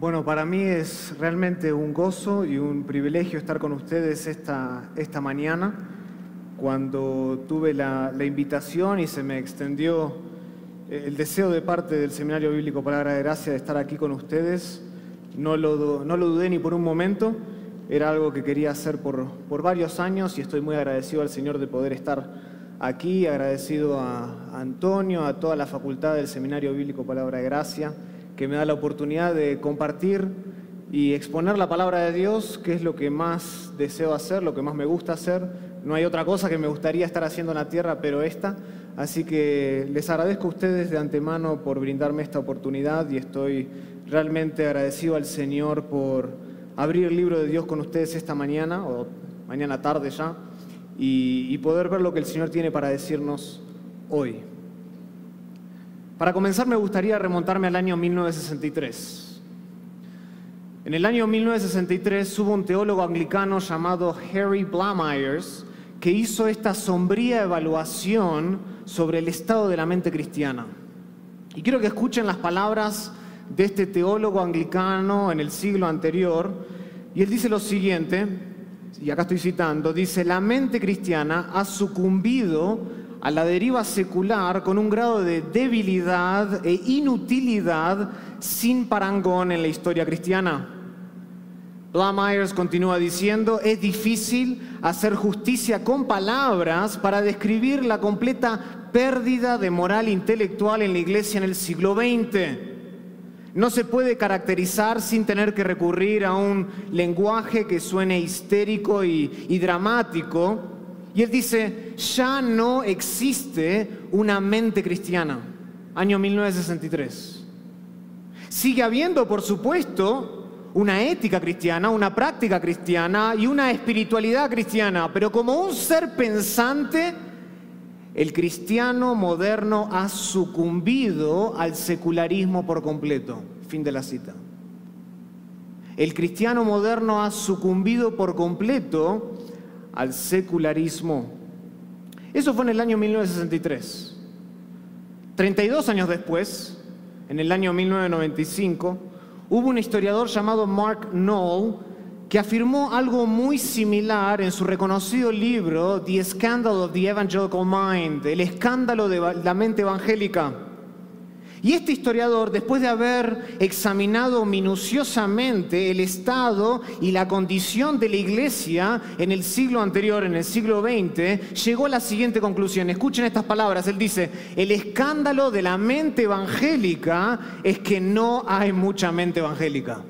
Bueno, para mí es realmente un gozo y un privilegio estar con ustedes esta mañana. Cuando tuve la invitación y se me extendió el deseo de parte del Seminario Bíblico Palabra de Gracia de estar aquí con ustedes, no lo dudé ni por un momento. Era algo que quería hacer por varios años y estoy muy agradecido al Señor de poder estar aquí, agradecido a Antonio, a toda la facultad del Seminario Bíblico Palabra de Gracia, que me da la oportunidad de compartir y exponer la palabra de Dios, que es lo que más deseo hacer, lo que más me gusta hacer. No hay otra cosa que me gustaría estar haciendo en la tierra, pero esta. Así que les agradezco a ustedes de antemano por brindarme esta oportunidad y estoy realmente agradecido al Señor por abrir el libro de Dios con ustedes esta mañana, o mañana tarde ya, y poder ver lo que el Señor tiene para decirnos hoy. Para comenzar, me gustaría remontarme al año 1963. En el año 1963 hubo un teólogo anglicano llamado Harry Blamires que hizo esta sombría evaluación sobre el estado de la mente cristiana. Y quiero que escuchen las palabras de este teólogo anglicano en el siglo anterior. Y él dice lo siguiente, y acá estoy citando, dice: la mente cristiana ha sucumbido a la deriva secular con un grado de debilidad e inutilidad sin parangón en la historia cristiana. Blamires continúa diciendo: es difícil hacer justicia con palabras para describir la completa pérdida de moral intelectual en la Iglesia en el siglo XX. No se puede caracterizar sin tener que recurrir a un lenguaje que suene histérico y dramático. Y él dice: ya no existe una mente cristiana. Año 1963. Sigue habiendo, por supuesto, una ética cristiana, una práctica cristiana y una espiritualidad cristiana. Pero como un ser pensante, el cristiano moderno ha sucumbido al secularismo por completo. Fin de la cita. El cristiano moderno ha sucumbido por completo al secularismo. Eso fue en el año 1963. 32 años después, en el año 1995, hubo un historiador llamado Mark Noll que afirmó algo muy similar en su reconocido libro The Scandal of the Evangelical Mind, el escándalo de la mente evangélica. Y este historiador, después de haber examinado minuciosamente el estado y la condición de la Iglesia en el siglo anterior, en el siglo XX, llegó a la siguiente conclusión. Escuchen estas palabras. Él dice: el escándalo de la mente evangélica es que no hay mucha mente evangélica.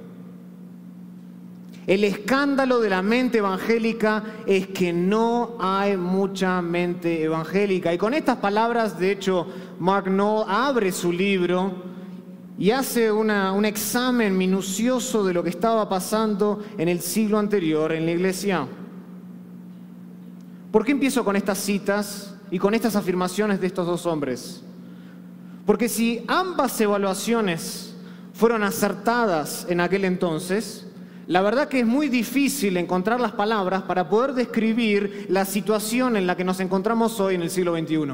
El escándalo de la mente evangélica es que no hay mucha mente evangélica. Y con estas palabras, de hecho, Mark Noll abre su libro y hace un examen minucioso de lo que estaba pasando en el siglo anterior en la Iglesia. ¿Por qué empiezo con estas citas y con estas afirmaciones de estos dos hombres? Porque si ambas evaluaciones fueron acertadas en aquel entonces, la verdad que es muy difícil encontrar las palabras para poder describir la situación en la que nos encontramos hoy en el siglo XXI.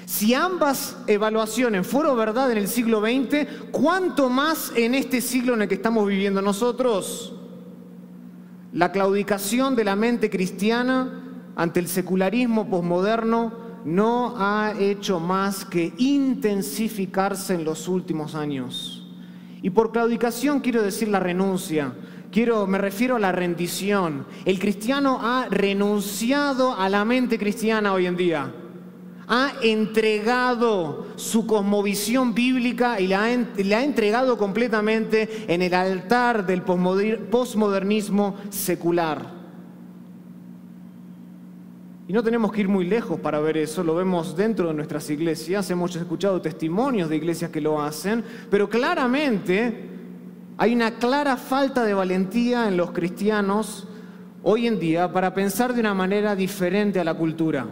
Si ambas evaluaciones fueron verdad en el siglo XX, ¿cuánto más en este siglo en el que estamos viviendo nosotros? La claudicación de la mente cristiana ante el secularismo posmoderno no ha hecho más que intensificarse en los últimos años. Y por claudicación quiero decir la renuncia, me refiero a la rendición. El cristiano ha renunciado a la mente cristiana hoy en día. Ha entregado su cosmovisión bíblica y la ha entregado completamente en el altar del posmodernismo secular. Y no tenemos que ir muy lejos para ver eso, lo vemos dentro de nuestras iglesias, hemos escuchado testimonios de iglesias que lo hacen, pero claramente hay una clara falta de valentía en los cristianos hoy en día para pensar de una manera diferente a la cultura.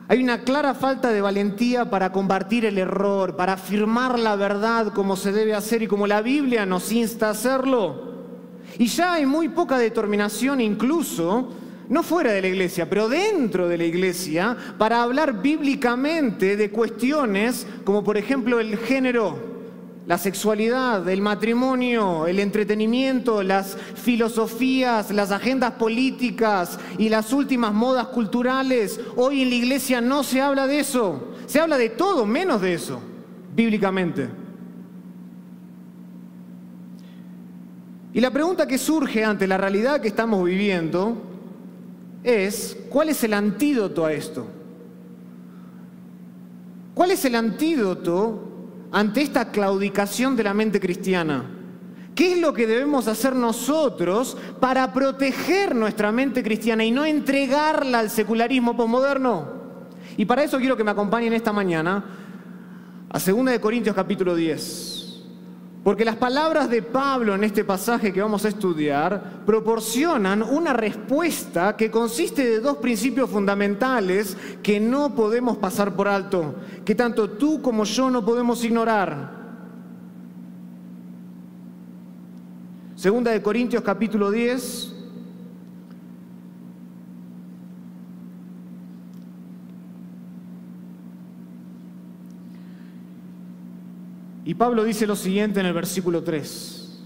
Hay una clara falta de valentía para combatir el error, para afirmar la verdad como se debe hacer y como la Biblia nos insta a hacerlo. Y ya hay muy poca determinación incluso, no fuera de la iglesia, pero dentro de la iglesia, para hablar bíblicamente de cuestiones como por ejemplo el género, la sexualidad, el matrimonio, el entretenimiento, las filosofías, las agendas políticas y las últimas modas culturales. Hoy en la iglesia no se habla de eso. Se habla de todo menos de eso, bíblicamente. Y la pregunta que surge ante la realidad que estamos viviendo es, ¿cuál es el antídoto a esto? ¿Cuál es el antídoto ante esta claudicación de la mente cristiana? ¿Qué es lo que debemos hacer nosotros para proteger nuestra mente cristiana y no entregarla al secularismo posmoderno? Y para eso quiero que me acompañen esta mañana a 2 Corintios capítulo 10. Porque las palabras de Pablo en este pasaje que vamos a estudiar proporcionan una respuesta que consiste de dos principios fundamentales que no podemos pasar por alto, que tanto tú como yo no podemos ignorar. 2 Corintios capítulo 10. Y Pablo dice lo siguiente en el versículo 3.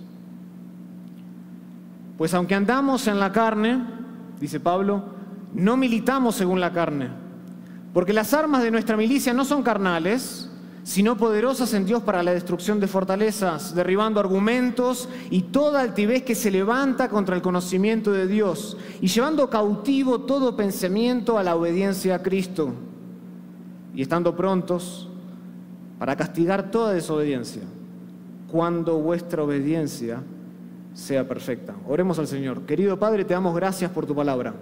Pues aunque andamos en la carne, dice Pablo, no militamos según la carne, porque las armas de nuestra milicia no son carnales, sino poderosas en Dios para la destrucción de fortalezas, derribando argumentos y toda altivez que se levanta contra el conocimiento de Dios, y llevando cautivo todo pensamiento a la obediencia a Cristo, y estando prontos para castigar toda desobediencia, cuando vuestra obediencia sea perfecta. Oremos al Señor. Querido Padre, te damos gracias por tu palabra.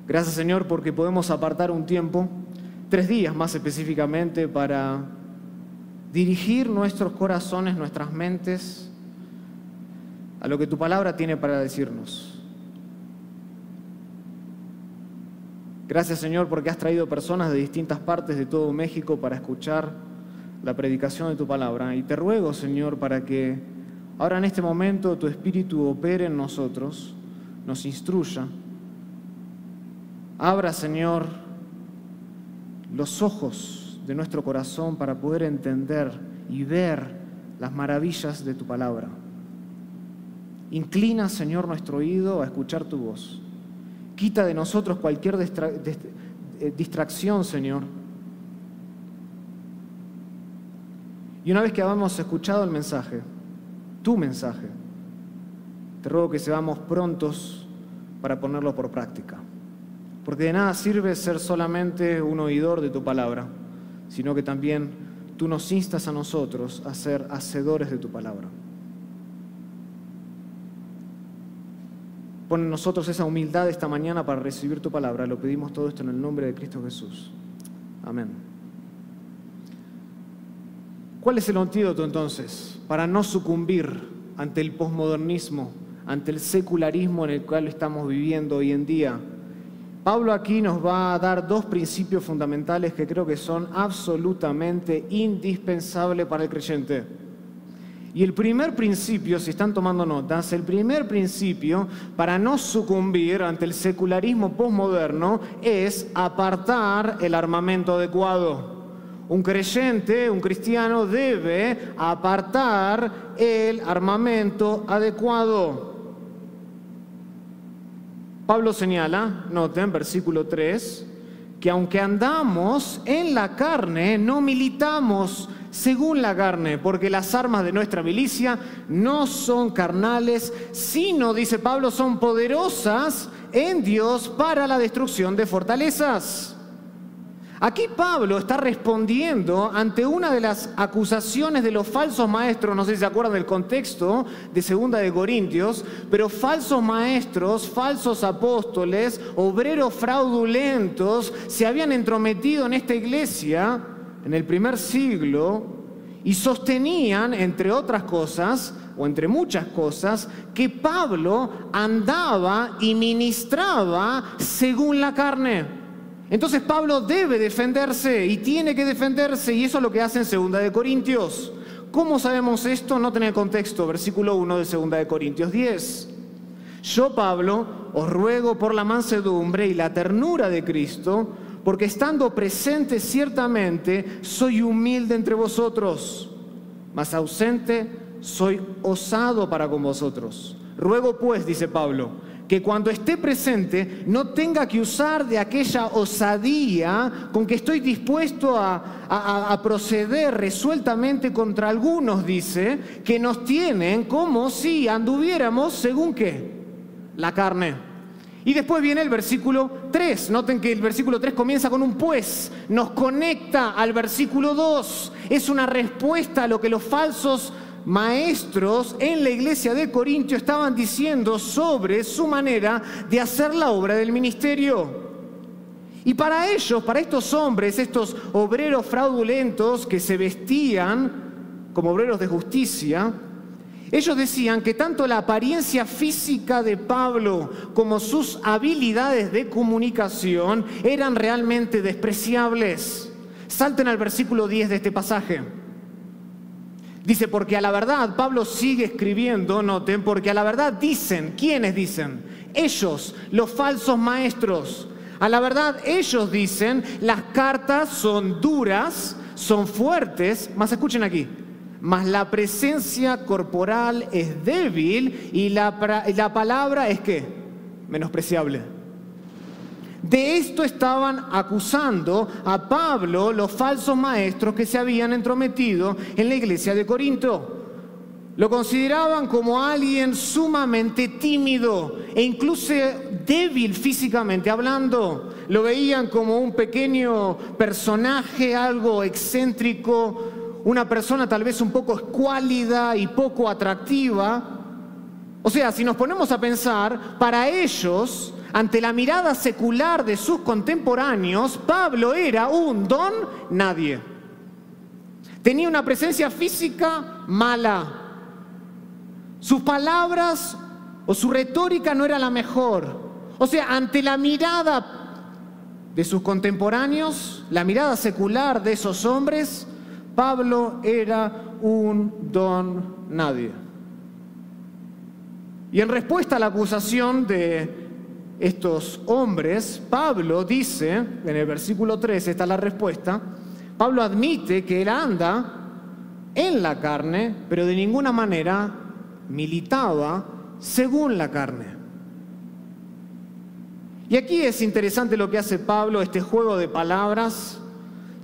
Gracias, Señor, porque podemos apartar un tiempo, 3 días más específicamente, para dirigir nuestros corazones, nuestras mentes, a lo que tu palabra tiene para decirnos. Gracias, Señor, porque has traído personas de distintas partes de todo México para escuchar la predicación de tu palabra. Y te ruego, Señor, para que ahora en este momento tu Espíritu opere en nosotros, nos instruya. Abra, Señor, los ojos de nuestro corazón para poder entender y ver las maravillas de tu palabra. Inclina, Señor, nuestro oído a escuchar tu voz. Quita de nosotros cualquier distracción, Señor. Y una vez que hayamos escuchado el mensaje, tu mensaje, te ruego que seamos prontos para ponerlo por práctica. Porque de nada sirve ser solamente un oidor de tu palabra, sino que también tú nos instas a nosotros a ser hacedores de tu palabra. Pon en nosotros esa humildad esta mañana para recibir tu palabra. Lo pedimos todo esto en el nombre de Cristo Jesús. Amén. ¿Cuál es el antídoto entonces para no sucumbir ante el posmodernismo, ante el secularismo en el cual estamos viviendo hoy en día? Pablo aquí nos va a dar 2 principios fundamentales que creo que son absolutamente indispensables para el creyente. Y el primer principio, si están tomando notas, el primer principio para no sucumbir ante el secularismo posmoderno es apartar el armamento adecuado. Un creyente, un cristiano, debe apartar el armamento adecuado. Pablo señala, noten, versículo 3, que aunque andamos en la carne, no militamos según la carne, porque las armas de nuestra milicia no son carnales, sino, dice Pablo, son poderosas en Dios para la destrucción de fortalezas. Aquí Pablo está respondiendo ante una de las acusaciones de los falsos maestros, no sé si se acuerdan del contexto de 2 Corintios, pero falsos maestros, falsos apóstoles, obreros fraudulentos se habían entrometido en esta iglesia en el primer siglo y sostenían, entre otras cosas, o entre muchas cosas, que Pablo andaba y ministraba según la carne. Entonces Pablo debe defenderse y tiene que defenderse, y eso es lo que hace en 2 Corintios. ¿Cómo sabemos esto? Noten el contexto, versículo 1 de 2 Corintios 10. Yo, Pablo, os ruego por la mansedumbre y la ternura de Cristo, porque estando presente ciertamente soy humilde entre vosotros, mas ausente soy osado para con vosotros. Ruego pues, dice Pablo, que cuando esté presente no tenga que usar de aquella osadía con que estoy dispuesto a proceder resueltamente contra algunos, dice, que nos tienen como si anduviéramos según ¿qué? La carne. Y después viene el versículo 3. Noten que el versículo 3 comienza con un pues. Nos conecta al versículo 2. Es una respuesta a lo que los falsos maestros en la iglesia de Corintio estaban diciendo sobre su manera de hacer la obra del ministerio. Y para ellos, para estos hombres, estos obreros fraudulentos que se vestían como obreros de justicia, ellos decían que tanto la apariencia física de Pablo como sus habilidades de comunicación eran realmente despreciables. Salten al versículo 10 de este pasaje. Dice, porque a la verdad, Pablo sigue escribiendo, noten, porque a la verdad dicen, ¿quiénes dicen? Ellos, los falsos maestros. A la verdad ellos dicen, las cartas son duras, son fuertes, más escuchen aquí, mas la presencia corporal es débil y la palabra es ¿qué? Menospreciable. De esto estaban acusando a Pablo los falsos maestros que se habían entrometido en la iglesia de Corinto. Lo consideraban como alguien sumamente tímido e incluso débil físicamente hablando. Lo veían como un pequeño personaje, algo excéntrico, una persona tal vez un poco escuálida y poco atractiva. O sea, si nos ponemos a pensar, para ellos, ante la mirada secular de sus contemporáneos, Pablo era un don nadie. Tenía una presencia física mala. Sus palabras o su retórica no era la mejor. O sea, ante la mirada de sus contemporáneos, la mirada secular de esos hombres, Pablo era un don nadie. Y en respuesta a la acusación de estos hombres, Pablo dice, en el versículo 3, esta es la respuesta, Pablo admite que él anda en la carne, pero de ninguna manera militaba según la carne. Y aquí es interesante lo que hace Pablo, este juego de palabras.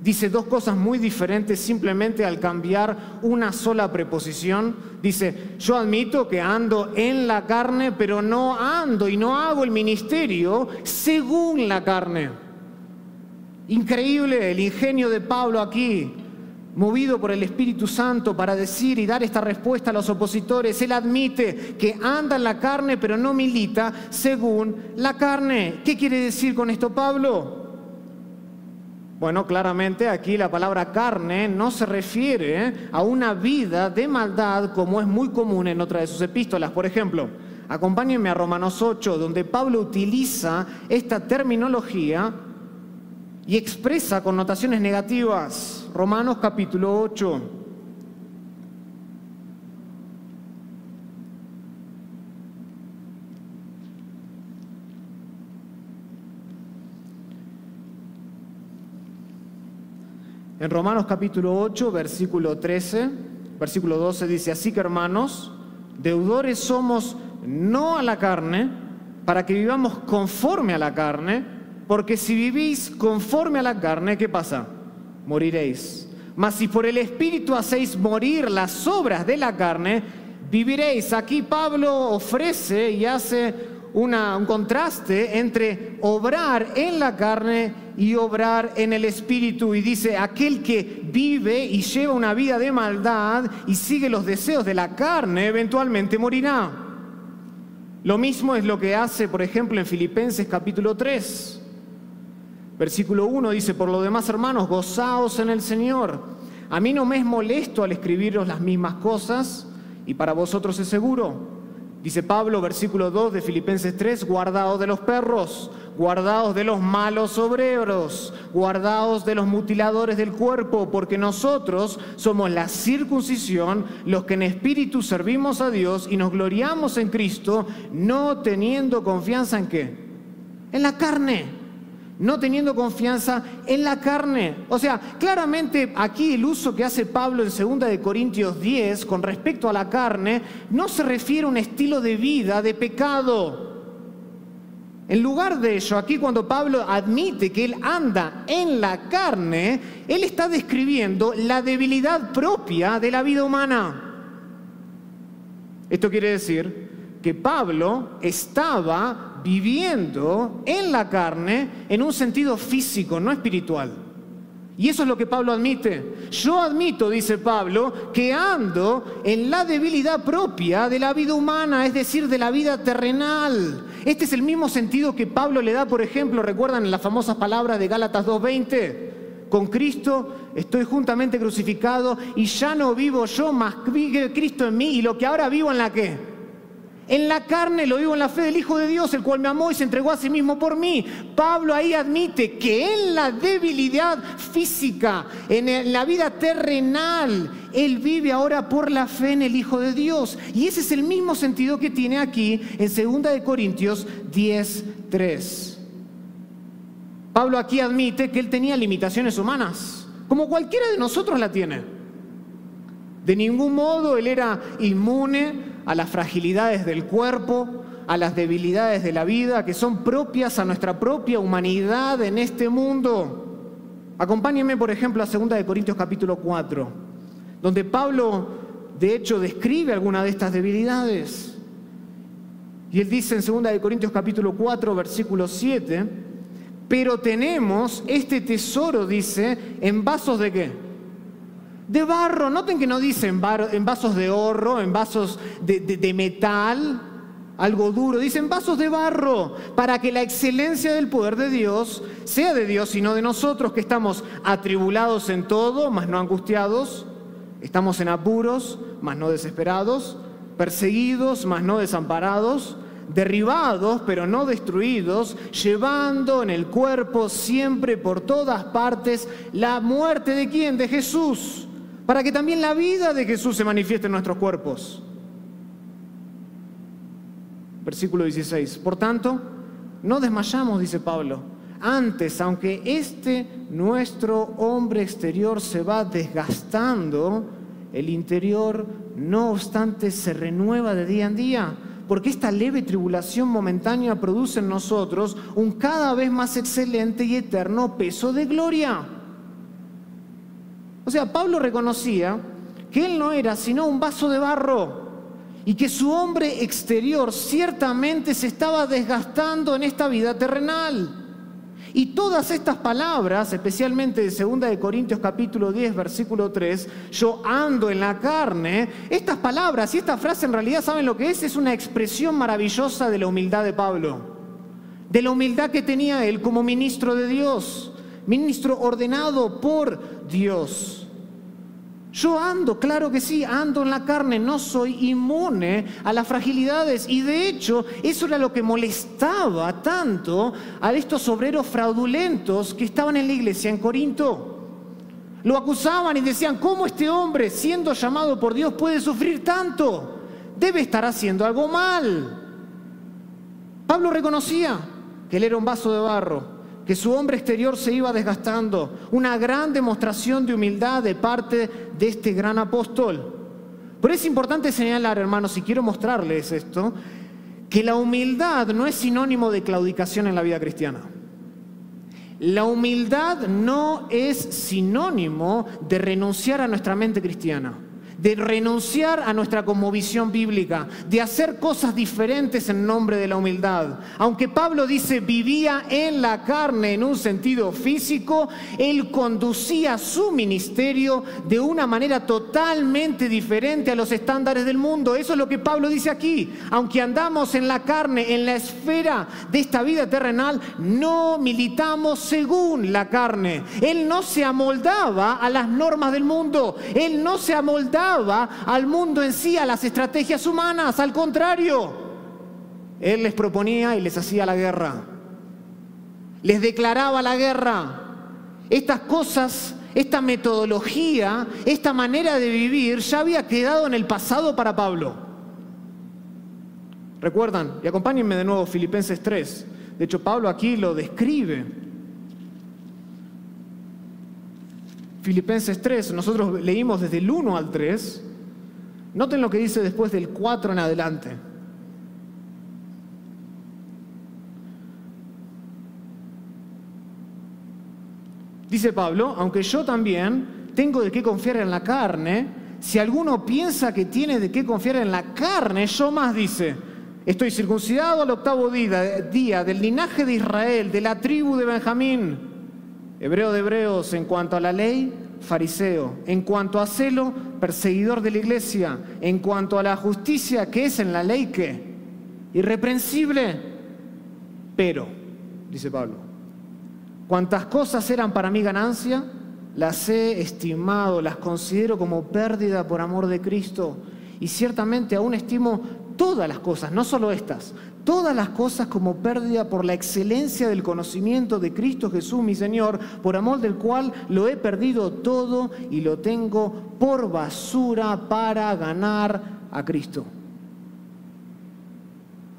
Dice dos cosas muy diferentes simplemente al cambiar una sola preposición. Dice, yo admito que ando en la carne, pero no ando y no hago el ministerio según la carne. Increíble el ingenio de Pablo aquí, movido por el Espíritu Santo para decir y dar esta respuesta a los opositores. Él admite que anda en la carne, pero no milita según la carne. ¿Qué quiere decir con esto Pablo? Bueno, claramente aquí la palabra carne no se refiere a una vida de maldad como es muy común en otras de sus epístolas. Por ejemplo, acompáñenme a Romanos 8, donde Pablo utiliza esta terminología y expresa connotaciones negativas. Romanos capítulo 8. En Romanos capítulo 8, versículo 13, versículo 12 dice, así que hermanos, deudores somos no a la carne, para que vivamos conforme a la carne, porque si vivís conforme a la carne, ¿qué pasa? Moriréis. Mas si por el Espíritu hacéis morir las obras de la carne, viviréis. Aquí Pablo ofrece y hace un contraste entre obrar en la carne y obrar en el Espíritu. Y dice, aquel que vive y lleva una vida de maldad y sigue los deseos de la carne, eventualmente morirá. Lo mismo es lo que hace, por ejemplo, en Filipenses capítulo 3. Versículo 1 dice, por lo demás, hermanos, gozaos en el Señor. A mí no me es molesto al escribiros las mismas cosas, y para vosotros es seguro. Dice Pablo, versículo 2 de Filipenses 3, guardaos de los perros, guardaos de los malos obreros, guardaos de los mutiladores del cuerpo, porque nosotros somos la circuncisión, los que en espíritu servimos a Dios y nos gloriamos en Cristo, no teniendo confianza en ¿qué? En la carne. no teniendo confianza en la carne. O sea, claramente aquí el uso que hace Pablo en 2 de Corintios 10 con respecto a la carne no se refiere a un estilo de vida de pecado. En lugar de ello, aquí cuando Pablo admite que él anda en la carne, él está describiendo la debilidad propia de la vida humana. Esto quiere decir que Pablo estaba viviendo en la carne en un sentido físico, no espiritual. Y eso es lo que Pablo admite. Yo admito, dice Pablo, que ando en la debilidad propia de la vida humana, es decir, de la vida terrenal. Este es el mismo sentido que Pablo le da, por ejemplo, ¿recuerdan las famosas palabras de Gálatas 2:20? Con Cristo estoy juntamente crucificado y ya no vivo yo, mas vive Cristo en mí, y lo que ahora vivo, ¿en la qué? En la carne lo vivo en la fe del Hijo de Dios, el cual me amó y se entregó a sí mismo por mí. Pablo ahí admite que en la debilidad física, en la vida terrenal, él vive ahora por la fe en el Hijo de Dios. Y ese es el mismo sentido que tiene aquí en 2 de Corintios 10:3. Pablo aquí admite que él tenía limitaciones humanas, como cualquiera de nosotros la tiene. De ningún modo él era inmune a las fragilidades del cuerpo, a las debilidades de la vida que son propias a nuestra propia humanidad en este mundo. Acompáñenme, por ejemplo, a 2 de Corintios capítulo 4, donde Pablo, de hecho, describe algunas de estas debilidades. Y él dice en 2 de Corintios capítulo 4, versículo 7, pero tenemos este tesoro, dice, en vasos ¿de qué? De barro. Noten que no dice en vasos de oro, en vasos de metal, algo duro. Dice en vasos de barro, para que la excelencia del poder de Dios sea de Dios y no de nosotros, que estamos atribulados en todo, mas no angustiados. Estamos en apuros, mas no desesperados. Perseguidos, mas no desamparados. Derribados, pero no destruidos, llevando en el cuerpo siempre por todas partes la muerte ¿de quién? De Jesús, para que también la vida de Jesús se manifieste en nuestros cuerpos. Versículo 16. Por tanto, no desmayamos, dice Pablo. Antes, aunque nuestro hombre exterior se va desgastando, el interior, no obstante, se renueva de día en día. Porque esta leve tribulación momentánea produce en nosotros un cada vez más excelente y eterno peso de gloria. O sea, Pablo reconocía que él no era sino un vaso de barro y que su hombre exterior ciertamente se estaba desgastando en esta vida terrenal. Y todas estas palabras, especialmente de 2 de Corintios capítulo 10, versículo 3, yo ando en la carne, estas palabras y esta frase en realidad, ¿saben lo que es? Es una expresión maravillosa de la humildad de Pablo, de la humildad que tenía él como ministro de Dios, ministro ordenado por Dios. Yo ando, claro que sí, ando en la carne, no soy inmune a las fragilidades. Y de hecho, eso era lo que molestaba tanto a estos obreros fraudulentos que estaban en la iglesia en Corinto. Lo acusaban y decían, ¿cómo este hombre, siendo llamado por Dios, puede sufrir tanto? Debe estar haciendo algo mal. Pablo reconocía que él era un vaso de barro, que su hombre exterior se iba desgastando, una gran demostración de humildad de parte de este gran apóstol. Pero es importante señalar, hermanos, y quiero mostrarles esto, que la humildad no es sinónimo de claudicación en la vida cristiana. La humildad no es sinónimo de renunciar a nuestra mente cristiana, de renunciar a nuestra cosmovisión bíblica, de hacer cosas diferentes en nombre de la humildad. Aunque Pablo dice vivía en la carne en un sentido físico, él conducía su ministerio de una manera totalmente diferente a los estándares del mundo. Eso es lo que Pablo dice aquí. Aunque andamos en la carne, en la esfera de esta vida terrenal, no militamos según la carne. Él no se amoldaba a las normas del mundo. Él no se amoldaba al mundo en sí, a las estrategias humanas. Al contrario, él les proponía y les hacía la guerra, les declaraba la guerra. Estas cosas, esta metodología, esta manera de vivir ya había quedado en el pasado para Pablo. ¿Recuerdan? Y acompáñenme de nuevo Filipenses 3. De hecho, Pablo aquí lo describe. Filipenses 3, nosotros leímos desde el 1 al 3. Noten lo que dice después del 4 en adelante. Dice Pablo, aunque yo también tengo de qué confiar en la carne, si alguno piensa que tiene de qué confiar en la carne, yo más, dice, estoy circuncidado al 8º día, del linaje de Israel, de la tribu de Benjamín, hebreo de hebreos, en cuanto a la ley, fariseo, en cuanto a celo, perseguidor de la iglesia, en cuanto a la justicia que es en la ley, ¿qué? Irreprensible, pero, dice Pablo, cuantas cosas eran para mí ganancia, las he estimado, las considero como pérdida por amor de Cristo. Y ciertamente aún estimo todas las cosas, no solo estas, todas las cosas como pérdida por la excelencia del conocimiento de Cristo Jesús, mi Señor, por amor del cual lo he perdido todo y lo tengo por basura para ganar a Cristo.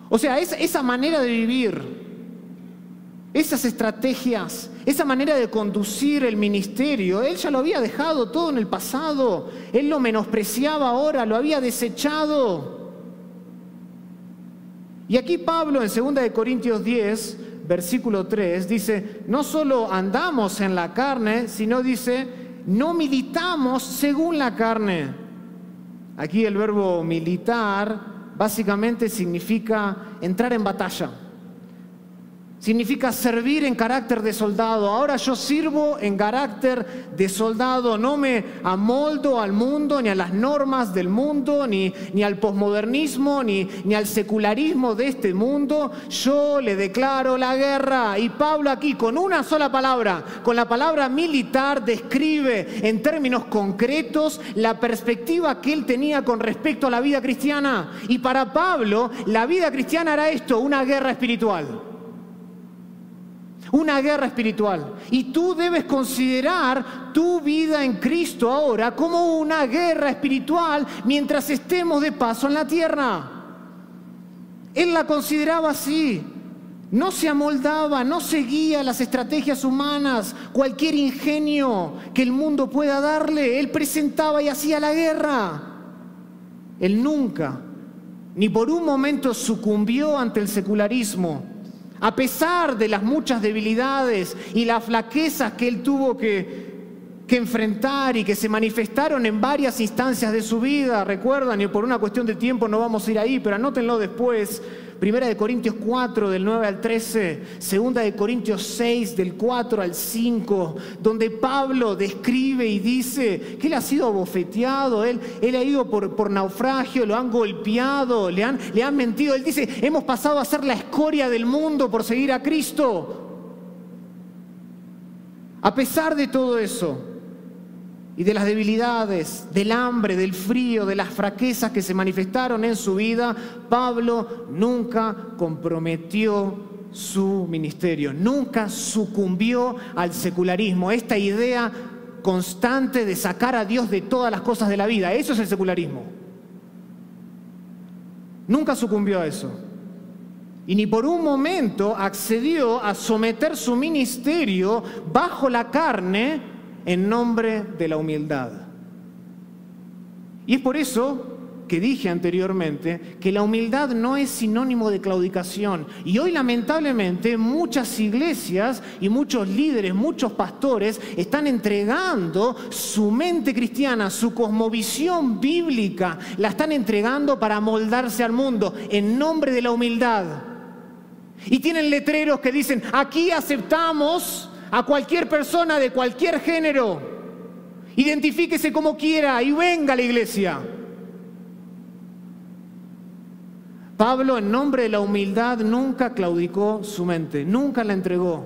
O sea, esa manera de vivir, esas estrategias, esa manera de conducir el ministerio, él ya lo había dejado todo en el pasado. Él lo menospreciaba ahora, lo había desechado. Y aquí Pablo en 2 Corintios 10, versículo 3, dice, no solo andamos en la carne, sino dice, no militamos según la carne. Aquí el verbo militar básicamente significa entrar en batalla. Significa servir en carácter de soldado. Ahora yo sirvo en carácter de soldado. No me amoldo al mundo, ni a las normas del mundo, ni al posmodernismo, ni al secularismo de este mundo. Yo le declaro la guerra. Y Pablo aquí, con una sola palabra, con la palabra militar, describe en términos concretos la perspectiva que él tenía con respecto a la vida cristiana. Y para Pablo, la vida cristiana era esto, una guerra espiritual. Una guerra espiritual. Y tú debes considerar tu vida en Cristo ahora como una guerra espiritual mientras estemos de paso en la tierra. Él la consideraba así. No se amoldaba, no seguía las estrategias humanas, cualquier ingenio que el mundo pueda darle. Él presentaba y hacía la guerra. Él nunca, ni por un momento sucumbió ante el secularismo. A pesar de las muchas debilidades y las flaquezas que él tuvo que enfrentar y que se manifestaron en varias instancias de su vida, recuerdan, y por una cuestión de tiempo no vamos a ir ahí, pero anótenlo después, 1 Corintios 4 del 9 al 13, 2 Corintios 6 del 4 al 5, donde Pablo describe y dice que él ha sido abofeteado, él ha ido por naufragio, lo han golpeado, le han mentido. Él dice, hemos pasado a ser la escoria del mundo por seguir a Cristo. A pesar de todo eso, y de las debilidades, del hambre, del frío, de las fraquezas que se manifestaron en su vida, Pablo nunca comprometió su ministerio, nunca sucumbió al secularismo, esta idea constante de sacar a Dios de todas las cosas de la vida. Eso es el secularismo. Nunca sucumbió a eso. Y ni por un momento accedió a someter su ministerio bajo la carne en nombre de la humildad. Y es por eso que dije anteriormente que la humildad no es sinónimo de claudicación. Y hoy lamentablemente muchas iglesias y muchos líderes, muchos pastores están entregando su mente cristiana, su cosmovisión bíblica, la están entregando para amoldarse al mundo en nombre de la humildad. Y tienen letreros que dicen, aquí aceptamos a cualquier persona de cualquier género. Identifíquese como quiera y venga a la iglesia. Pablo, en nombre de la humildad, nunca claudicó su mente, nunca la entregó,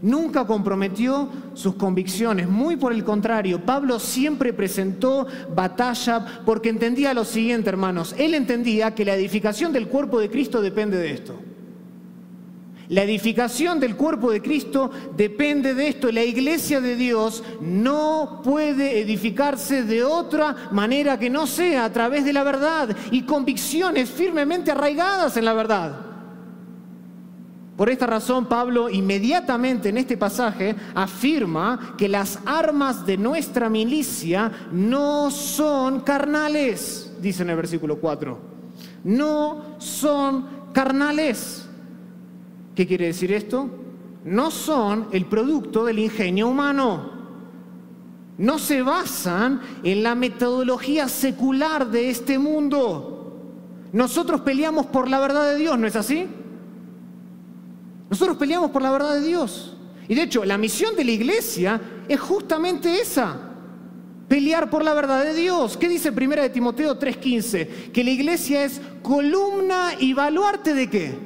nunca comprometió sus convicciones. Muy por el contrario, Pablo siempre presentó batalla porque entendía lo siguiente, hermanos. Él entendía que la edificación del cuerpo de Cristo depende de esto. La edificación del cuerpo de Cristo depende de esto. La iglesia de Dios no puede edificarse de otra manera que no sea a través de la verdad y convicciones firmemente arraigadas en la verdad. Por esta razón, Pablo inmediatamente en este pasaje afirma que las armas de nuestra milicia no son carnales, dice en el versículo 4. No son carnales. ¿Qué quiere decir esto? No son el producto del ingenio humano. No se basan en la metodología secular de este mundo. Nosotros peleamos por la verdad de Dios, ¿no es así? Nosotros peleamos por la verdad de Dios. Y de hecho, la misión de la iglesia es justamente esa: pelear por la verdad de Dios. ¿Qué dice 1 de Timoteo 3:15? Que la iglesia es columna y baluarte ¿de qué?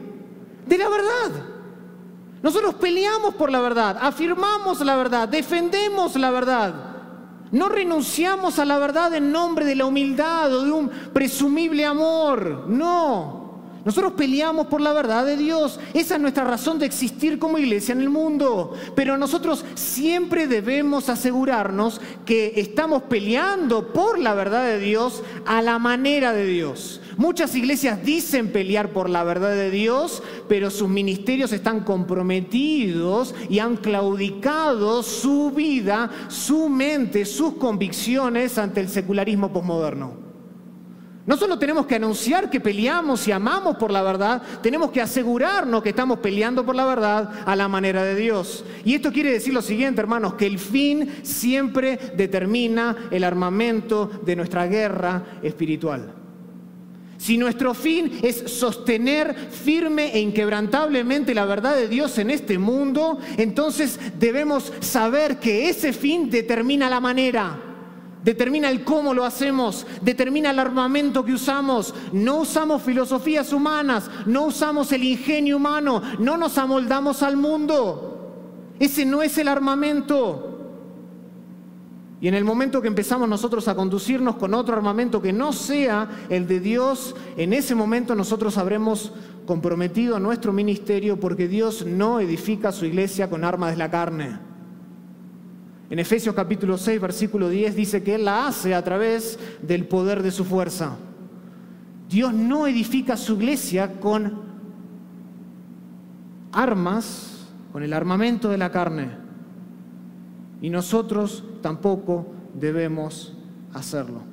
De la verdad. Nosotros peleamos por la verdad, afirmamos la verdad, defendemos la verdad. No renunciamos a la verdad en nombre de la humildad o de un presumible amor. No. Nosotros peleamos por la verdad de Dios. Esa es nuestra razón de existir como iglesia en el mundo. Pero nosotros siempre debemos asegurarnos que estamos peleando por la verdad de Dios a la manera de Dios. Muchas iglesias dicen pelear por la verdad de Dios, pero sus ministerios están comprometidos y han claudicado su vida, su mente, sus convicciones ante el secularismo posmoderno. No solo tenemos que anunciar que peleamos y amamos por la verdad, tenemos que asegurarnos que estamos peleando por la verdad a la manera de Dios. Y esto quiere decir lo siguiente, hermanos, que el fin siempre determina el armamento de nuestra guerra espiritual. Si nuestro fin es sostener firme e inquebrantablemente la verdad de Dios en este mundo, entonces debemos saber que ese fin determina la manera. Determina el cómo lo hacemos, determina el armamento que usamos. No usamos filosofías humanas, no usamos el ingenio humano, no nos amoldamos al mundo. Ese no es el armamento. Y en el momento que empezamos nosotros a conducirnos con otro armamento que no sea el de Dios, en ese momento nosotros habremos comprometido nuestro ministerio, porque Dios no edifica su iglesia con armas de la carne. En Efesios capítulo 6, versículo 10 dice que Él la hace a través del poder de su fuerza. Dios no edifica su iglesia con armas, con el armamento de la carne. Y nosotros tampoco debemos hacerlo.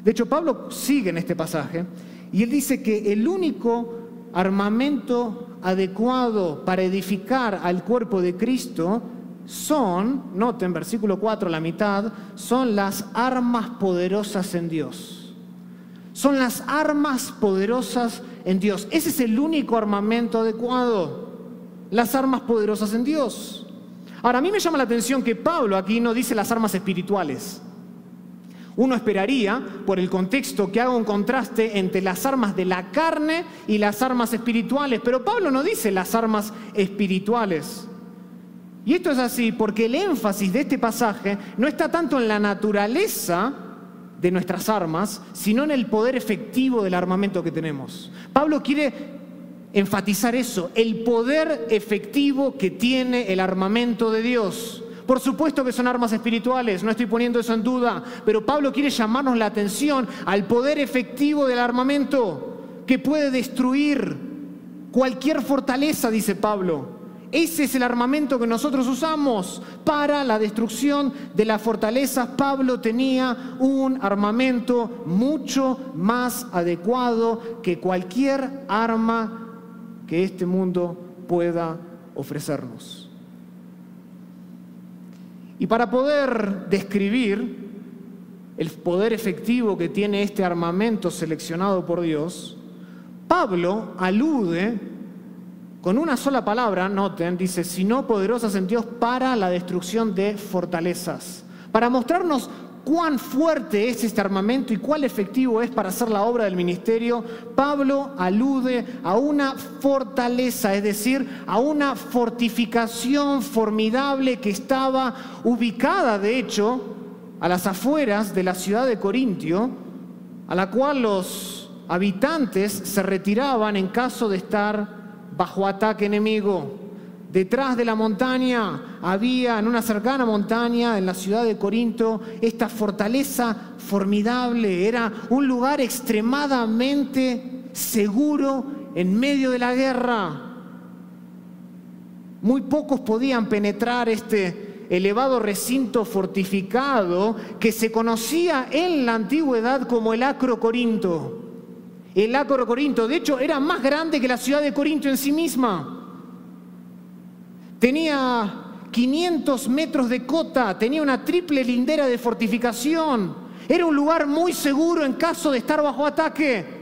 De hecho, Pablo sigue en este pasaje y él dice que el único armamento adecuado para edificar al cuerpo de Cristo son, noten, versículo 4, la mitad, son las armas poderosas en Dios. Son las armas poderosas en Dios. Ese es el único armamento adecuado. Las armas poderosas en Dios. Ahora, a mí me llama la atención que Pablo aquí no dice las armas espirituales. Uno esperaría, por el contexto, que haga un contraste entre las armas de la carne y las armas espirituales. Pero Pablo no dice las armas espirituales. Y esto es así porque el énfasis de este pasaje no está tanto en la naturaleza de nuestras armas, sino en el poder efectivo del armamento que tenemos. Pablo quiere enfatizar eso, el poder efectivo que tiene el armamento de Dios. Por supuesto que son armas espirituales, no estoy poniendo eso en duda, pero Pablo quiere llamarnos la atención al poder efectivo del armamento que puede destruir cualquier fortaleza, dice Pablo. Ese es el armamento que nosotros usamos para la destrucción de las fortalezas. Pablo tenía un armamento mucho más adecuado que cualquier arma que este mundo pueda ofrecernos. Y para poder describir el poder efectivo que tiene este armamento seleccionado por Dios, Pablo alude con una sola palabra, noten, dice, sino poderosas en Dios para la destrucción de fortalezas. Para mostrarnos cuán fuerte es este armamento y cuán efectivo es para hacer la obra del ministerio, Pablo alude a una fortaleza, es decir, a una fortificación formidable que estaba ubicada, de hecho, a las afueras de la ciudad de Corintio, a la cual los habitantes se retiraban en caso de estar bajo ataque enemigo. Detrás de la montaña había, en una cercana montaña, en la ciudad de Corinto, esta fortaleza formidable. Era un lugar extremadamente seguro en medio de la guerra. Muy pocos podían penetrar este elevado recinto fortificado que se conocía en la antigüedad como el Acro Corinto. El Acro Corinto, de hecho, era más grande que la ciudad de Corinto en sí misma. Tenía 500 metros de cota, tenía una triple lindera de fortificación. Era un lugar muy seguro en caso de estar bajo ataque.